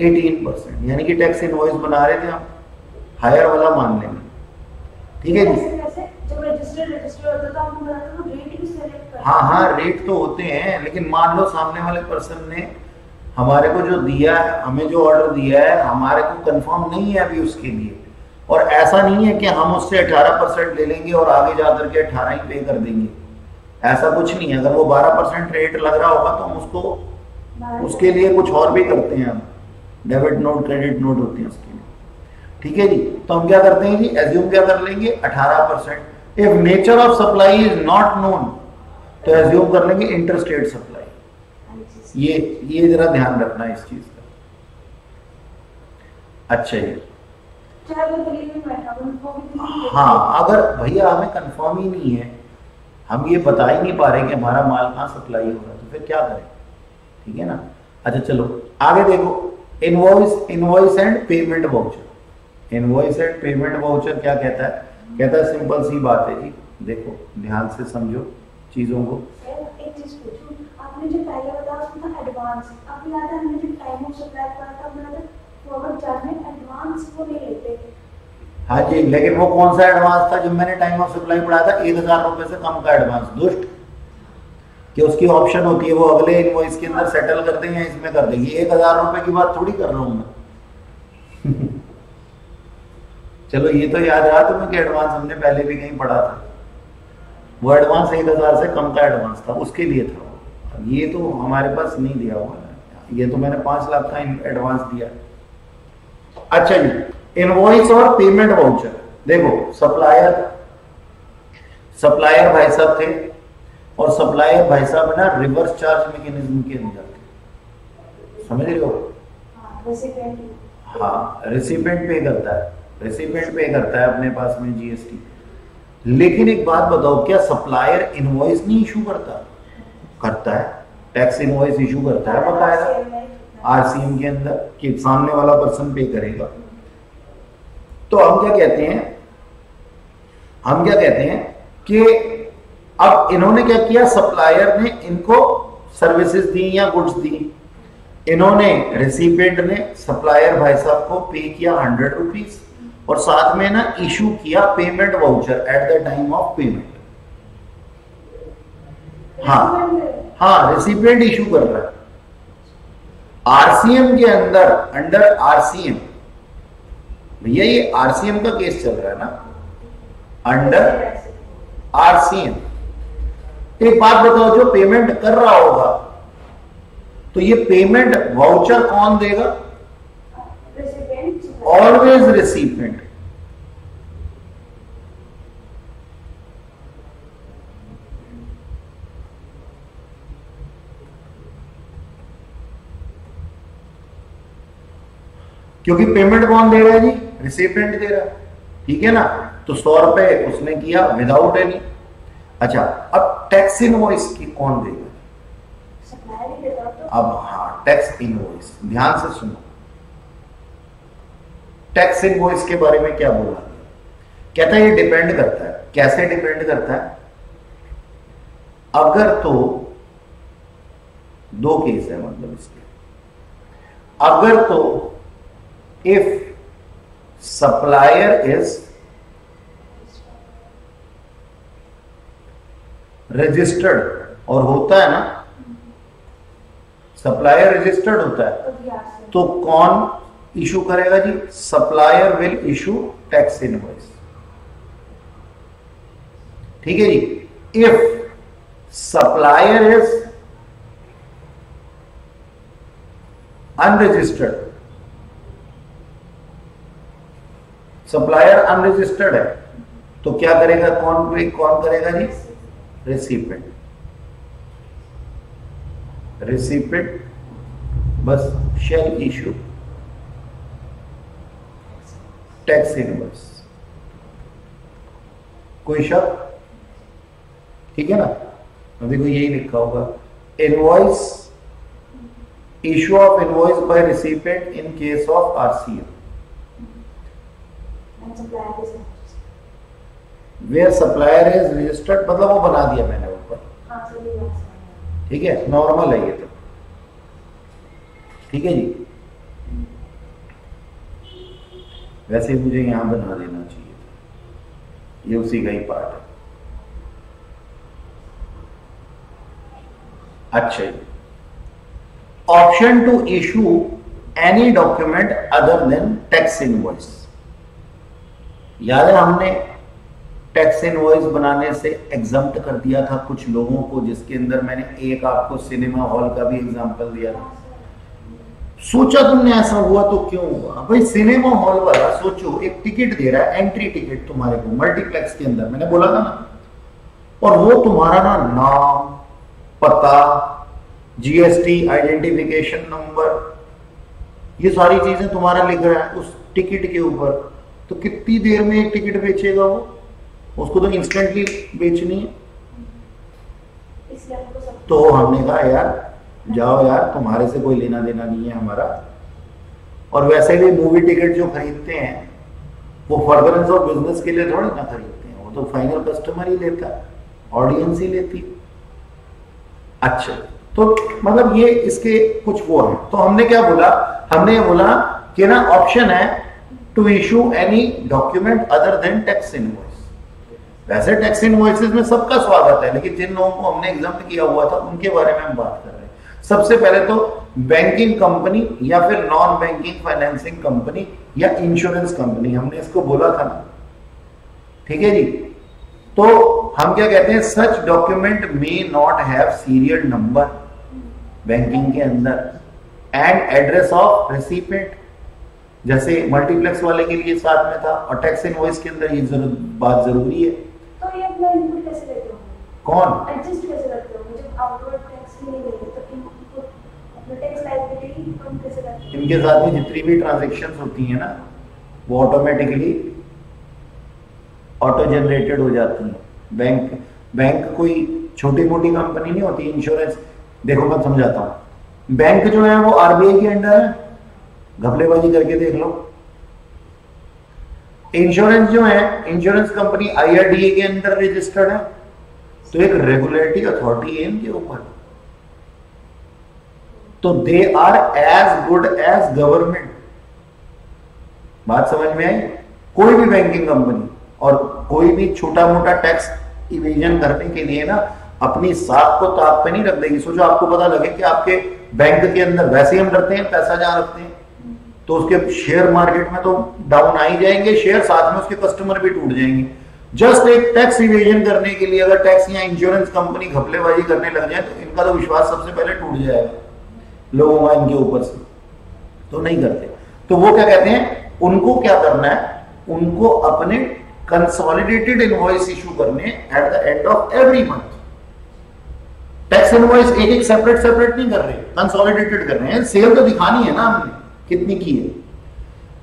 18%, यानी कि टैक्स इनवॉइस बना रहे थे हम, हायर वाला मान लेंगे। ठीक है जी, जब रजिस्टर होता था हमको बताते तो रेट भी सिलेक्ट करते। हाँ रेट तो होते हैं, लेकिन मान लो सामने वाले पर्सन ने हमारे को जो दिया है, हमें जो ऑर्डर दिया है, हमारे को कंफर्म नहीं है अभी उसके लिए, और ऐसा नहीं है कि हम उससे 18% ले लेंगे और आगे जाकर के 18 ही पे कर देंगे, ऐसा कुछ नहीं है। अगर वो 12% रेट लग रहा होगा तो हम उसको उसके लिए कुछ और भी करते हैं, हम डेबिट नोट क्रेडिट नोट होते हैं उसके लिए। ठीक है जी। तो हम क्या करते हैं जी, एज्यूम क्या कर लेंगे 18%। If nature of supply is not known तो एज्यूम कर लेंगे इंटरस्टेट सप्लाई। ये जरा ध्यान रखना इस चीज का। अच्छा जी, हाँ अगर भैया हमें कंफर्म ही नहीं है, हम ये बता ही नहीं पा रहे कि हमारा माल कहाँ सप्लाई हो रहा है, तो फिर क्या करें, ठीक है ना। अच्छा चलो आगे देखो, invoice and payment voucher. Invoice and payment voucher क्या कहता है? कहता है सिंपल सी बात है जी, देखो ध्यान से समझो चीजों को। एक चीज पूछूं, आपने जो पहले बताया उसमें था एडवांस, आपको याद है हमने जो टाइम ऑफ सप्लाई पढ़ा था, हमने फॉरवर्ड चार्ज में एडवांस वो नहीं लेते थे। हाँ जी, लेकिन वो कौन सा एडवांस था? जब मैंने टाइम ऑफ सप्लाई पढ़ाया था 1000 रुपए से कम का एडवांस, दुष्ट कि उसकी ऑप्शन होती है वो अगले इनवॉइस के अंदर सेटल कर दें या इसमें कर देंगे। 1000 रुपए की बात थोड़ी कर रहा हूं मैं। चलो ये तो याद रहा तुम्हें कि एडवांस हमने पहले भी कहीं पढ़ा था, वो एडवांस 1000 से कम का एडवांस था, उसके लिए था। ये तो हमारे पास नहीं दिया हुआ है, ये तो मैंने 5 लाख का एडवांस दिया। अच्छा जी, इनवॉइस और पेमेंट वाउचर। देखो सप्लायर भाई साहब थे और सप्लायर भाई साहब ना रिवर्स चार्ज मैकेनिज्म के अंदर थे, समझ रहे हो? हाँ रिसिपेंट पे करता है, रिसिपेंट पे करता है अपने पास में जीएसटी। लेकिन एक बात बताओ, क्या सप्लायर इनवॉइस नहीं इशू करता? करता है, टैक्स इनवॉइस इशू करता है बकायदा आरसीएम के अंदर कि सामने वाला पर्सन पे करेगा। तो हम क्या कहते हैं कि अब इन्होंने क्या किया, सप्लायर ने इनको सर्विसेज दी या गुड्स दी, इन्होंने रिसिपेंट ने सप्लायर भाई साहब को पे किया 100 रुपीज और साथ में ना इशू किया payment voucher at the time of payment. हाँ रिसिपेंट इशू कर रहा है आरसीएम के अंदर, अंडर आरसीएम। भैया ये आरसीएम का केस चल रहा है ना, अंडर आरसीएम। एक बात बताओ, जो पेमेंट कर रहा होगा तो ये पेमेंट वाउचर कौन देगा? Always recipient. क्योंकि पेमेंट कौन दे रहा है जी? रिसिपेंट दे रहा है, ठीक है ना। तो 100 रुपए उसने किया विदाउट एनी। अच्छा अब टैक्स इनवॉइस की कौन देगा? अब हाँ टैक्स इनवॉइस, ध्यान से सुनो, टैक्स इनवॉइस के बारे में क्या बोला? कहता है ये डिपेंड करता है। कैसे डिपेंड करता है? अगर तो 2 केस है, मतलब इसके अगर तो if supplier is registered, और होता है ना सप्लायर रजिस्टर्ड होता है, तो कौन इशू करेगा जी? Supplier will issue tax invoice, ठीक है जी। If supplier is unregistered, supplier unregistered है, तो क्या करेगा? कौन करेगा जी? रिसिपेंट। रिसिपेंट बस शेल इशू टैक्स इनवॉइस। कोई शक? ठीक है ना। अभी को यही लिखा होगा, invoice, issue of invoice by recipient in case of RCM where supplier is registered, मतलब वो बना दिया मैंने ऊपर, ठीक है, नॉर्मल है ये तो, ठीक है जी। वैसे मुझे यहां बना देना चाहिए, ये उसी का ही पार्ट है। अच्छा जी, option to issue any document other than tax invoice. याद है हमने टैक्स इनवॉइस बनाने से एग्जम्प्ट कर दिया था कुछ लोगों को, जिसके अंदर मैंने एक आपको सिनेमा हॉल का भी एग्जांपल दिया था। सोचा तुमने ऐसा हुआ तो क्यों हुआ भाई? सिनेमा हॉल वाला सोचो, एक टिकट दे रहा है, एंट्री टिकट तुम्हारे को मल्टीप्लेक्स के अंदर, मैंने बोला था ना, और वो तुम्हारा ना नाम, पता, जीएसटी, आइडेंटिफिकेशन नंबर, ये सारी चीजें तुम्हारा लिख रहा है उस टिकट के ऊपर। तो कितनी देर में एक टिकट बेचेगा वो? उसको तो इंस्टेंटली बेचनी है। तो हमने कहा यार जाओ यार, तुम्हारे से कोई लेना देना नहीं है हमारा। और वैसे भी मूवी टिकट जो खरीदते हैं वो फर्दरेंस ऑफ बिजनेस के लिए थोड़ी ना खरीदते हैं, वो तो फाइनल कस्टमर ही लेता है, ऑडियंस ही लेती। अच्छा, तो मतलब ये इसके कुछ वो है। तो हमने क्या बोला? हमने ये बोला कि ना ऑप्शन है to issue any document other than tax invoice. वैसे टैक्स इनवॉइसेस में सबका स्वागत है, लेकिन जिन लोगों को हमने एग्जाम किया हुआ था उनके बारे में हम बात कर रहे हैं। सबसे पहले तो बैंकिंग कंपनी या फिर नॉन बैंकिंग फाइनेंसिंग कंपनी या इंश्योरेंस कंपनी, हमने इसको बोला था ना, ठीक है जी। तो हम क्या कहते हैं? Such document may not have serial number banking के अंदर एंड एड्रेस ऑफ रेसिपिएंट, जैसे मल्टीप्लेक्स वाले के लिए साथ में था, और टैक्स इनवॉइस के अंदर ये बात जरूरी है। तो ये अपना इनपुट कैसे लेते हो? कौन एडजस्ट कैसे करते हो? जब आउटवर्ड टैक्स नहीं लेते तो इनपुट अपना टैक्स लायबिलिटी कम कैसे करते हो? इनके साथ में जितनी भी ट्रांजैक्शंस होती हैं ना, वो ऑटोमेटिकली ऑटो जनरेटेड हो जाती हैं। बैंक कोई छोटी मोटी कंपनी नहीं होती। इंश्योरेंस देखो, मैं समझाता हूं। बैंक जो है वो आरबीआई के अंडर है, घपलेबाजी करके देख लो। इंश्योरेंस जो है, इंश्योरेंस कंपनी आईआरडीए के अंदर रजिस्टर्ड है, तो एक रेगुलेटरी अथॉरिटी है इनके ऊपर। तो they are as good as government. बात समझ में आई? कोई भी बैंकिंग कंपनी और कोई भी छोटा मोटा टैक्स इवेजन करने के लिए ना अपनी साख को ताक पे नहीं रख देगी। सोचो आपको पता लगे कि आपके बैंक के अंदर, वैसे ही हम डरते हैं पैसा जहां रखते हैं, तो उसके शेयर मार्केट में तो डाउन आ ही जाएंगे शेयर, साथ में उसके कस्टमर भी टूट जाएंगे। जस्ट एक टैक्स इवेजन करने के लिए अगर टैक्स या इंश्योरेंस कंपनी घपलेबाजी करने लग जाए तो इनका तो विश्वास सबसे पहले टूट जाएगा लोगों का इनके ऊपर से, तो नहीं करते। तो वो क्या कहते हैं? उनको क्या करना है? उनको अपने कंसोलिडेटेड इनवॉइस इशू करने at the end of every month. Tax invoice एक एक सेपरेट नहीं कर रहे, कंसोलिडेटेड कर रहे हैं। सेल तो दिखानी है ना हमने कितनी की है।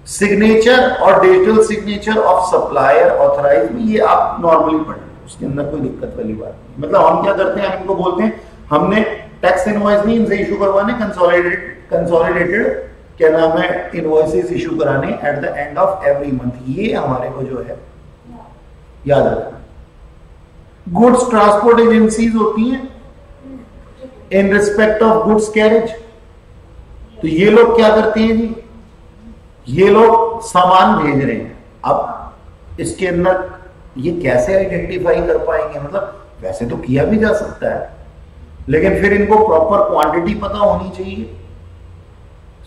सिग्नेचर और digital signature of supplier authorise में, ये आप नॉर्मली पढ़ लो, उसके अंदर कोई दिक्कत वाली बात नहीं। मतलब हम क्या करते हैं? हम इनको बोलते हैं हमने टैक्स इनवॉइस नहीं इनसे इशू करवाने, कंसोलिडेटेड क्या नाम है, इनवॉइसेस इशू कराने at the end of every month. ये हमारे को जो है याद रखना। गुड्स ट्रांसपोर्ट एजेंसीज होती हैं in respect of goods carriage. तो ये लोग क्या करते हैं जी? ये लोग सामान भेज रहे हैं। अब इसके अंदर ये कैसे आइडेंटिफाई कर पाएंगे? मतलब वैसे तो किया भी जा सकता है, लेकिन फिर इनको प्रॉपर क्वांटिटी पता होनी चाहिए।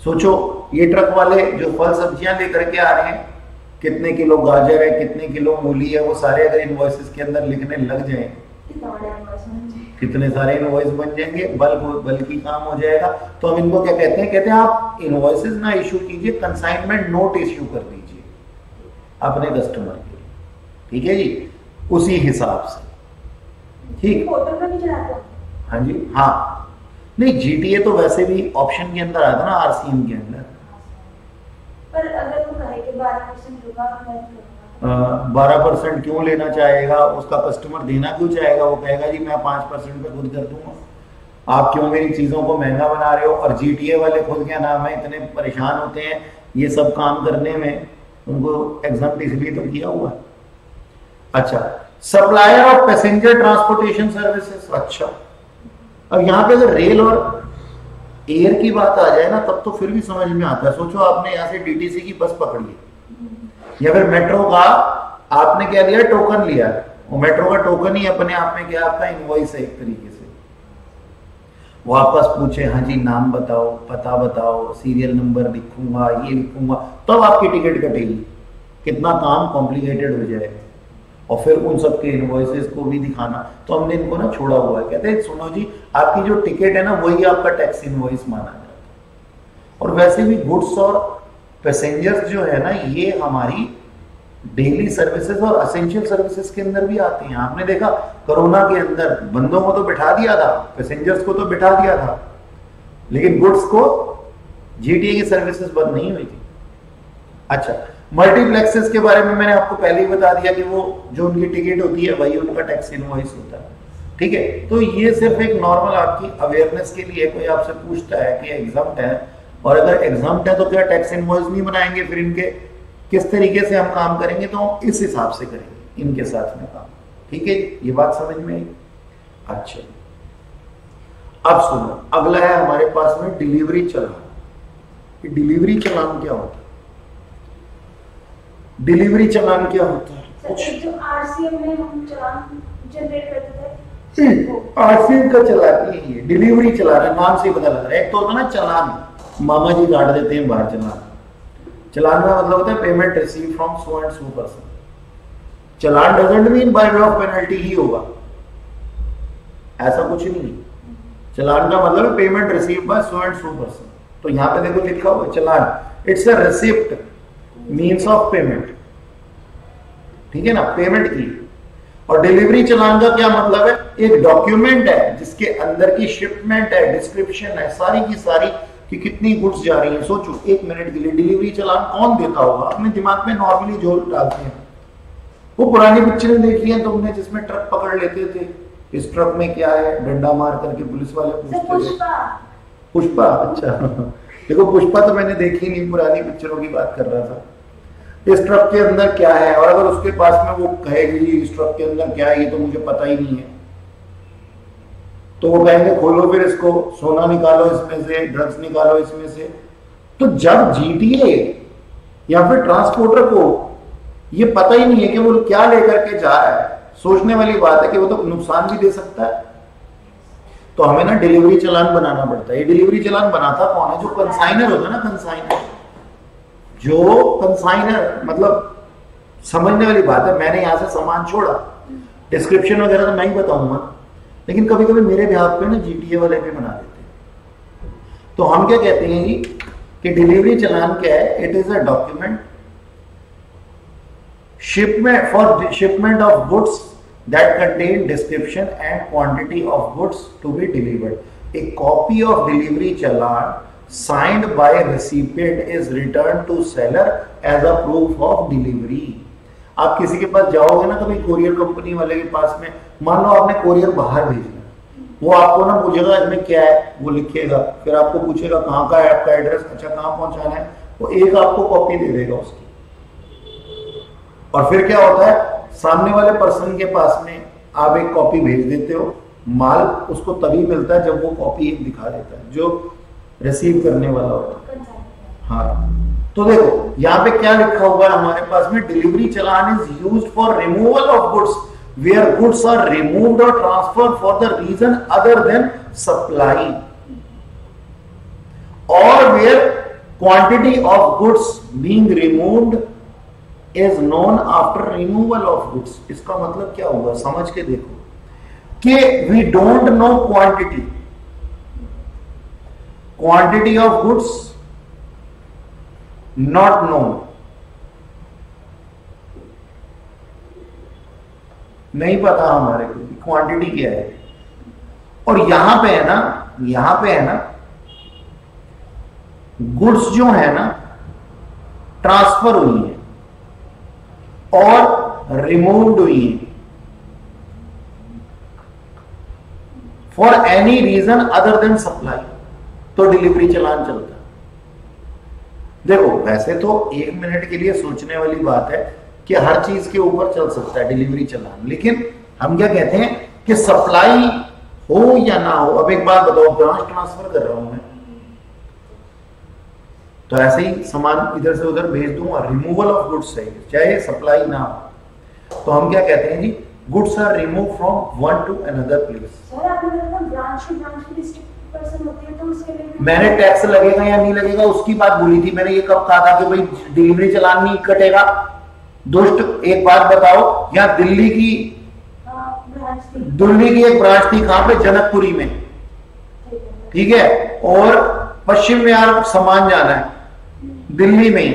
सोचो ये ट्रक वाले जो फल सब्जियां लेकर के आ रहे हैं, कितने किलो गाजर है, कितने किलो मूली है, वो सारे अगर इनवॉइसेस के अंदर लिखने लग जाए, कितने सारे इनवॉइस बन जाएंगे, बल्कि काम हो जाएगा। तो हम इनको क्या कहते हैं? कहते हैं आप इनवॉइसेस ना इशू कीजिए, कंसाइनमेंट नोट इशू कर दीजिए अपने कस्टमर के लिए, ठीक है जी, उसी हिसाब से। ठीक, हाँ जी, हाँ नहीं, जीटीए तो वैसे भी ऑप्शन के अंदर आया था ना, आरसीएम के अंदर। पर अगर वो कहे कि 12% होगा, 12% क्यों लेना चाहेगा? उसका कस्टमर देना क्यों चाहेगा? वो कहेगा जी मैं 5% पे खुद कर दूंगा, आप क्यों मेरी चीजों को महंगा बना रहे हो? और जीटीए वाले खुद क्या नाम है इतने परेशान होते हैं ये सब काम करने में, उनको एग्जाम इसलिए तो किया हुआ है। अच्छा, supplier of passenger transportation services. अच्छा, अब यहाँ पे अगर रेल और एयर की बात आ जाए ना, तब तो फिर भी समझ में आता है। सोचो आपने यहाँ से डीटीसी की बस पकड़ी है या फिर मेट्रो का आपने क्या लिया? टोकन लिया। वो मेट्रो का टोकन ही अपने आप में क्या आपका इनवॉइस है एक तरीके से। वो आपस पूछे हाँ जी नाम बताओ, पता बताओ, सीरियल नंबर लिखूंगा, ये लिखूंगा, तब तो आपकी टिकट कटेगी। कितना काम कॉम्प्लिकेटेड हो जाएगा। और फिर उन सबके इनवॉइसेस को भी दिखाना। तो हमने इनको ना छोड़ा हुआ है, कहते हैं सुनो जी आपकी जो टिकट है ना वही आपका टैक्स इनवॉइस माना जाता और वैसे भी गुड्स और पैसेंजर्स जो है ना, ये हमारी डेली सर्विसेज और असेंशियल सर्विसेज के अंदर भी आते हैं। आपने देखा कोरोना के अंदर बंदों को तो बिठा दिया था, पैसेंजर्स को तो बिठा दिया था, लेकिन गुड्स को जीटीए की सर्विसेज बंद नहीं हुई थी। अच्छा, मल्टीप्लेक्सेस के बारे में मैंने आपको पहले ही बता दिया कि वो जो उनकी टिकट होती है वही उनका टैक्स इनवॉइस होता है। ठीक है, तो ये सिर्फ एक नॉर्मल आपकी अवेयरनेस के लिए। कोई आपसे पूछता है कि एग्जाम्प्ट है, और अगर एग्जाम्प्ट है तो क्या टैक्स इनवॉइस नहीं बनाएंगे, फिर इनके किस तरीके से हम काम करेंगे, तो हम इस हिसाब से करेंगे इनके साथ में काम। ठीक है, ये बात समझ में आई। अच्छा, अब सुनो, अगला है हमारे पास में डिलीवरी चालान। डिलीवरी चालान क्या होता है? डिलीवरी चालान क्या होता है? जो आरसीएम में हम चालान जनरेट करते थे, आरसीएम का चालान ही है, डिलीवरी चालान है, नाम से ही पता लग रहा है। एक तो होता है ना चालान, मामा जी काट देते हैं बाहर चालान। चालान का मतलब होता है payment receive from so and so person. Challan doesn't mean by way of penalty ही होगा, ऐसा कुछ नहीं। चालान का मतलब है payment receive by so and so person. तो यहाँ पे देखो लिखा हुआ challan, it's a receipt means of payment. ठीक है ना, पेमेंट की। और डिलीवरी चालान का क्या मतलब है? एक डॉक्यूमेंट है जिसके अंदर की शिपमेंट है, डिस्क्रिप्शन है, सारी की सारी कि कितनी गुड्स जा रही है। सोचो एक मिनट के लिए डिलीवरी चालान कौन देता होगा? अपने दिमाग में नॉर्मली जो डालते हैं, वो पुरानी पिक्चरें देख ली हैं तुमने जिसमें ट्रक पकड़ लेते थे, इस ट्रक में क्या है, डंडा मार करके पुलिस वाले पूछते थे। पुष्पा, अच्छा देखो पुष्पा तो मैंने देखी नहीं, पुरानी पिक्चरों की बात कर रहा था। इस ट्रक के अंदर क्या है, और अगर उसके पास में वो कहेगी इस ट्रक के अंदर क्या है, ये तो मुझे पता ही नहीं है, तो वो कहेंगे खोलो फिर इसको, सोना निकालो इसमें से, ड्रग्स निकालो इसमें से। तो जब जीटीए या फिर ट्रांसपोर्टर को ये पता ही नहीं है कि वो क्या लेकर के जा रहा है, सोचने वाली बात है कि वो तो नुकसान भी दे सकता है। तो हमें ना डिलीवरी चालान बनाना पड़ता है। ये डिलीवरी चालान बनाता कौन है? जो कंसाइनर होता है ना, कंसाइनर। जो कंसाइनर मतलब समझने वाली बात है, मैंने यहां से सामान छोड़ा, डिस्क्रिप्शन वगैरह तो मैं ही बताऊंगा, लेकिन कभी कभी मेरे बिहाफ पे ना जीटीए वाले भी बना देते हैं। तो हम क्या कहते हैं जी कि डिलीवरी चालान क्या है? It is a document shipment for shipment of goods that contain description and quantity of goods to be delivered. A copy of delivery challan signed by recipient is returned to seller as a proof of delivery. आप किसी के पास जाओगे ना कभी कोरियर कंपनी वाले के पास में, मान लो आपने कोरियर बाहर भेजना, वो आपको ना पूछेगा इसमें क्या है, वो लिखेगा, फिर आपको पूछेगा कहाँ का है आपका एड्रेस, अच्छा कहाँ पहुंचाना है, वो एक आपको कॉपी दे देगा उसकी। और फिर क्या होता है, सामने वाले पर्सन के पास में आप एक कॉपी भेज देते हो, माल उसको तभी मिलता है जब वो कॉपी एक दिखा देता है जो रिसीव करने वाला होता है। हाँ, तो देखो यहाँ पे क्या लिखा हुआ है हमारे पास में, delivery challan is used for removal of goods where goods are removed और transfer for the reason other than supply, और where quantity of goods being removed is known after removal of goods। इसका मतलब क्या हुआ, समझ के देखो कि we don't know quantity of goods not known, नहीं पता हमारे को क्वांटिटी क्या है। और यहां पे है ना गुड्स जो है ना ट्रांसफर हुई है और रिमूव्ड हुई है for any reason other than supply, तो डिलीवरी चालान चलता है। देखो वैसे तो एक मिनट के लिए सोचने वाली बात है कि हर चीज के ऊपर चल सकता है डिलीवरी चालान, लेकिन हम क्या कहते हैं कि सप्लाई हो या ना हो। अब एक बात बताओ, ब्रांच ट्रांसफर कर रहा हूं मैं, तो ऐसे ही सामान इधर से उधर भेज दूंगा, रिमूवल ऑफ गुड्स है, चाहे सप्लाई ना हो, तो हम क्या कहते हैं जी, goods are remove from one to another place. Sir आपने बताया ब्रांच की डिस्ट्रिक्ट पर्सन होती है, तो उसके लिए मैंने टैक्स लगेगा या नहीं लगेगा उसकी बात बोली थी। मैंने ये कब कहा था कि भाई डिलीवरी चालान नहीं कटेगा? दोस्त एक बात बताओ, यहाँ दिल्ली की एक ब्रांच थी, कहां पे? जनकपुरी में, ठीक है, और पश्चिम में यार सामान जाना है, दिल्ली में ही,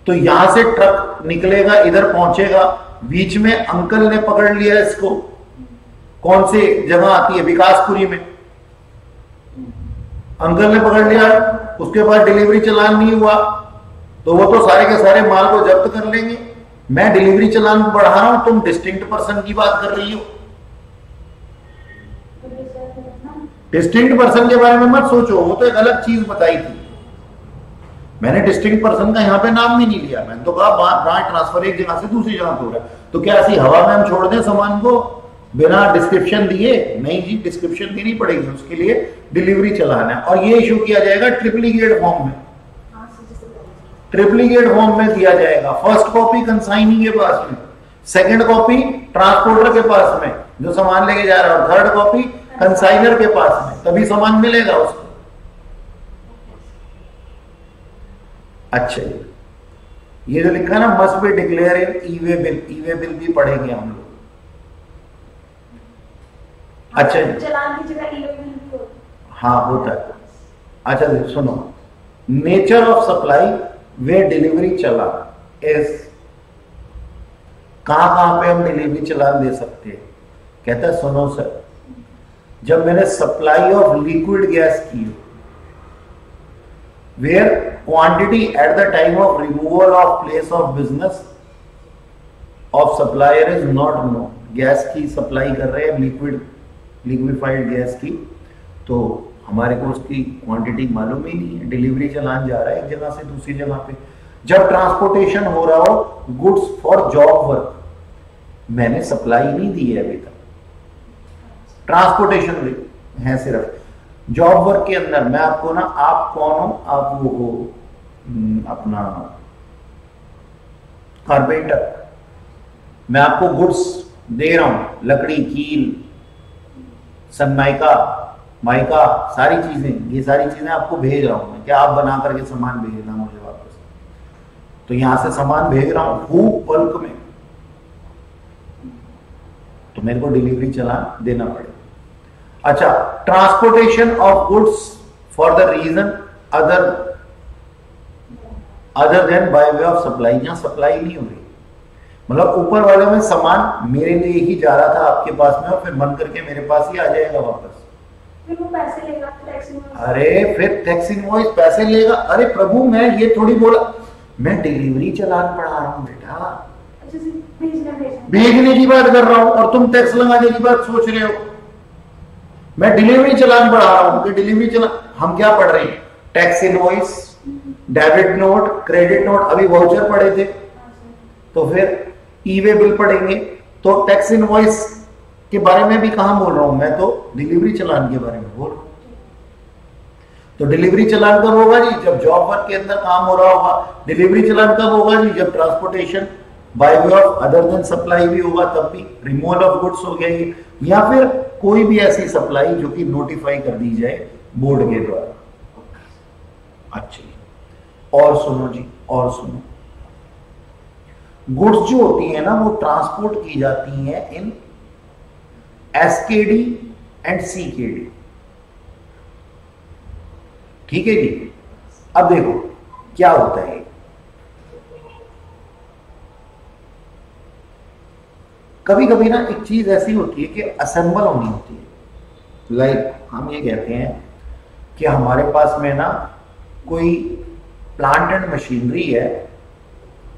तो यहां से ट्रक निकलेगा, इधर पहुंचेगा, बीच में अंकल ने पकड़ लिया इसको, कौन सी जगह आती है, विकासपुरी में, अंकल ने पकड़ लिया, उसके बाद डिलीवरी चालान नहीं हुआ, तो वो तो सारे के सारे माल को जब्त कर लेंगे। मैं डिलीवरी चालान बढ़ा रहा हूं, तुम डिस्टिंक्ट पर्सन की बात कर रही हो। डिस्टिंक्ट पर्सन के बारे में मत सोचो, वो तो एक अलग चीज बताई थी। मैंने डिस्टिंक्ट पर्सन का यहां पे नाम भी नहीं लिया, मैंने तो कहा ब्रांच ट्रांसफर एक जगह से दूसरी जगह पे हो रहा है, तो क्या ऐसी हवा में हम छोड़ दें सामान को बिना डिस्क्रिप्शन दिए? नहीं जी, डिस्क्रिप्शन देनी पड़ेगी, उसके लिए डिलीवरी चलाना है, और ये इशू किया जाएगा ट्रिप्लीगेट फॉर्म में, ट्रिप्लीगेट फॉर्म में दिया जाएगा। फर्स्ट कॉपी कंसाइनी के पास में, सेकंड कॉपी ट्रांसपोर्टर के पास में जो सामान लेके जा रहा है, और थर्ड कॉपी कंसाइनर के पास में, तभी सामान मिलेगा उसको। अच्छा, ये जो लिखा है ना, must be declare in E way bill, E way bill भी पढ़ेंगे हम लोग। अच्छा, चालान की जगह ई वे बिल भी होता है। हाँ होता है। अच्छा सुनो, nature of supply way delivery challan is, कहां पे हम डिलीवरी चालान दे सकते हैं? कहता है सुनो सर, जब मैंने सप्लाई ऑफ लिक्विड गैस की हो, where quantity at the time of removal of place of business of supplier is not known, gas की सप्लाई कर रहे हैं, लिक्विफाइड गैस की, तो हमारे को उसकी क्वांटिटी मालूम ही नहीं है, डिलीवरी चालान जा रहा है एक जगह से दूसरी जगह पे। जब ट्रांसपोर्टेशन हो रहा हो गुड्स फॉर जॉब वर्क, मैंने सप्लाई नहीं दी है अभी तक, ट्रांसपोर्टेशन है सिर्फ। जॉब वर्क के अंदर मैं आपको ना, आप कौन हो, आप वो हो अपना कारपेंटर, मैं आपको गुड्स दे रहा हूं, लकड़ी, कील, सनमाइका, माइका, सारी चीजें, ये सारी चीजें आपको भेज रहा हूं मैं, क्या आप बना करके सामान भेजना मुझे वापस, तो यहां से सामान भेज रहा हूं खूब बल्क में, तो मेरे को डिलीवरी चालान देना पड़ेगा। अच्छा, transportation of goods for the reason other than by way of supply, यहां सप्लाई नहीं हो रही, मतलब ऊपर वाले में सामान मेरे लिए ही जा रहा था आपके पास में, और फिर बंद करके मेरे पास ही आ जाएगा वापस, फिर वो पैसे लेगा, टैक्स इनवॉइस। अरे फिर टैक्स इनवॉइस पैसे लेगा। अरे प्रभु, मैं ये थोड़ी बोला, मैं डिलीवरी चालान पढ़ा रहा हूं बेटा, भेजने की बात कर रहा हूं, और तुम टैक्स लगाने की बात सोच रहे हो। मैं डिलीवरी चालान पढ़ा रहा हूं कि डिलीवरी चालान, हम क्या पढ़ रहे हैं? Tax invoice, debit note, credit note, अभी वाउचर पढ़े थे, तो फिर ई वे बिल पढ़ेंगे, तो टैक्स इनवॉइस के बारे में भी कहां बोल रहा हूं, मैं तो डिलीवरी चालान के बारे में बोल रहा हूं। तो डिलीवरी चालान कब होगा जी? जब जॉब वर्क के अंदर काम हो रहा होगा। डिलीवरी चालान कब होगा जी? जब transportation bye way of other than supply भी होगा, तब भी रिमूवल ऑफ गुड्स हो गया ये, या फिर कोई भी ऐसी सप्लाई जो कि नोटिफाई कर दी जाए बोर्ड के द्वारा। अच्छा, और सुनो जी, और सुनो, गुड्स जो होती है ना, वो ट्रांसपोर्ट की जाती हैं इन एसकेडी एंड सीकेडी, ठीक है जी। अब देखो क्या होता है, कभी कभी ना एक चीज ऐसी होती है कि असेंबल होनी होती है। लाइक हम ये कहते हैं कि हमारे पास में ना कोई प्लांट एंड मशीनरी है,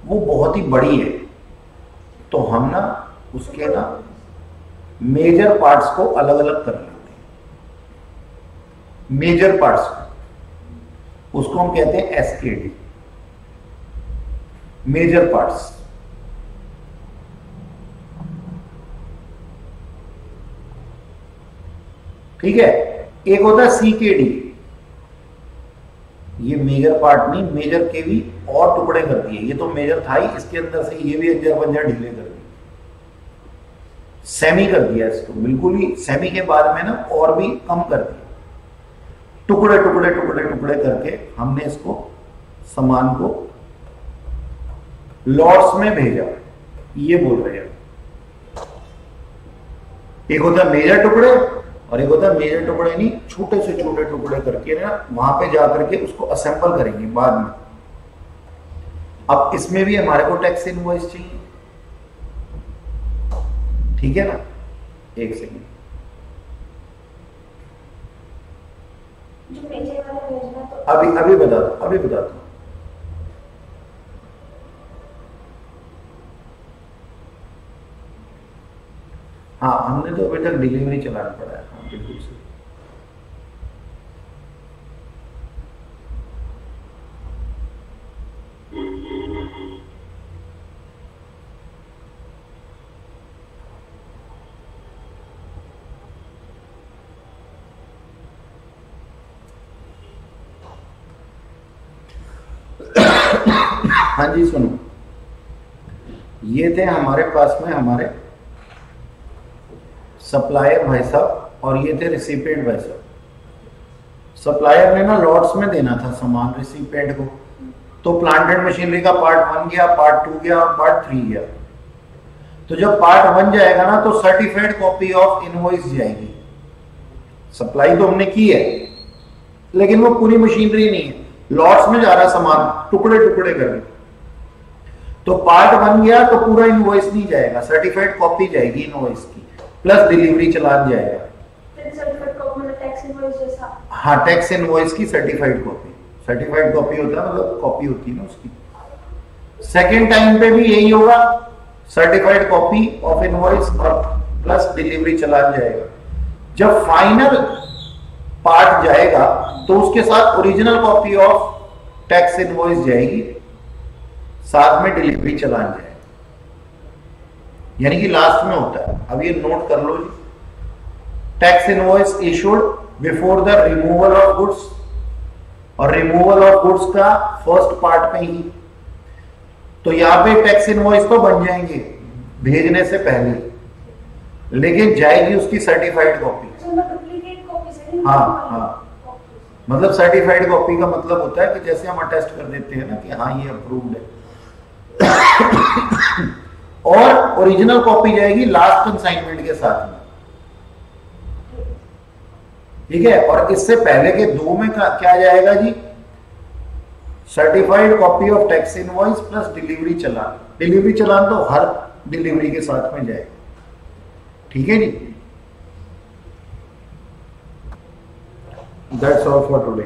वो बहुत ही बड़ी है, तो हम ना उसके ना मेजर पार्ट्स को अलग अलग कर लेते हैं, मेजर पार्ट्स को, उसको हम कहते हैं एसकेडी, मेजर पार्ट्स। ठीक है, एक होता है सीकेडी, ये मेजर पार्ट नहीं, मेजर के भी और टुकड़े कर दिए, ये तो मेजर था ही, इसके अंदर से ये भी अंजर पंजर ढीले कर दिए, सेमी कर दिया इसको, बिल्कुल ही सेमी के बाद में ना और भी कम कर दिया, टुकड़े टुकड़े टुकड़े टुकड़े करके हमने इसको सामान को लॉट्स में भेजा, ये बोल रहे हैं। एक होता है मेजर टुकड़े और एक होता है मेजर टुकड़े, नहीं छोटे से छोटे टुकड़े करके ना वहां पे जा करके उसको असेंबल करेंगे बाद में। अब इसमें भी हमारे को टैक्स इनवॉइस चाहिए, ठीक है ना। एक सेकेंड, जो मेजर वाला भेजना तो अभी बताता हूँ। हाँ, हमने तो अभी तक डिलीवरी चलाना पड़ा है। हाँ बिल्कुल सही। हाँ जी सुनो, ये थे हमारे पास में हमारे सप्लायर भाई साहब और ये थे रिसिपिएंट भाई साहब। सप्लायर ने ना लॉट्स में देना था सामान रिसिपिएंट को, तो प्लांट एंड मशीनरी का पार्ट 1 गया, पार्ट 2 गया और पार्ट 3 गया। तो जब पार्ट 1 जाएगा ना तो सर्टिफाइड कॉपी ऑफ इनवॉइस जाएगी। सप्लाई तो हमने की है लेकिन वो पूरी मशीनरी नहीं है, लॉट्स में जा रहा सामान, टुकड़े टुकड़े करके। तो पार्ट 1 गया तो पूरा इनवॉइस नहीं जाएगा, सर्टिफाइड कॉपी जाएगी इनवॉइस की, प्लस डिलीवरी चलान जाएगा। हाँ, टैक्स इनवॉइस की सर्टिफाइड कॉपी। सर्टिफाइड कॉपी होता है मतलब कॉपी होती है ना उसकी। सेकेंड टाइम पे भी यही होगा, सर्टिफाइड कॉपी ऑफ इनवॉइस और प्लस डिलीवरी चलान जाएगा। जब फाइनल पार्ट जाएगा तो उसके साथ original copy of tax invoice जाएगी, साथ में डिलीवरी चलान जाएगा, यानी कि लास्ट में होता है। अब ये नोट कर लो जी, tax invoice issued before the removal of goods, और रिमूवल ऑफ गुड्स का फर्स्ट पार्ट में ही। तो यहां पे टैक्स इनवॉइस तो बन जाएंगे भेजने से पहले, लेकिन जाएगी उसकी सर्टिफाइड कॉपी। हाँ, मतलब सर्टिफाइड कॉपी का मतलब होता है कि जैसे हम अटेस्ट कर देते हैं ना कि हाँ ये अप्रूव्ड है और ओरिजिनल कॉपी जाएगी लास्ट कंसाइनमेंट के साथ में, ठीक है। और इससे पहले के 2 में क्या जाएगा जी, certified copy of tax invoice plus delivery challan. Delivery challan तो हर डिलीवरी के साथ में जाएगा, ठीक है जी। That's all for today.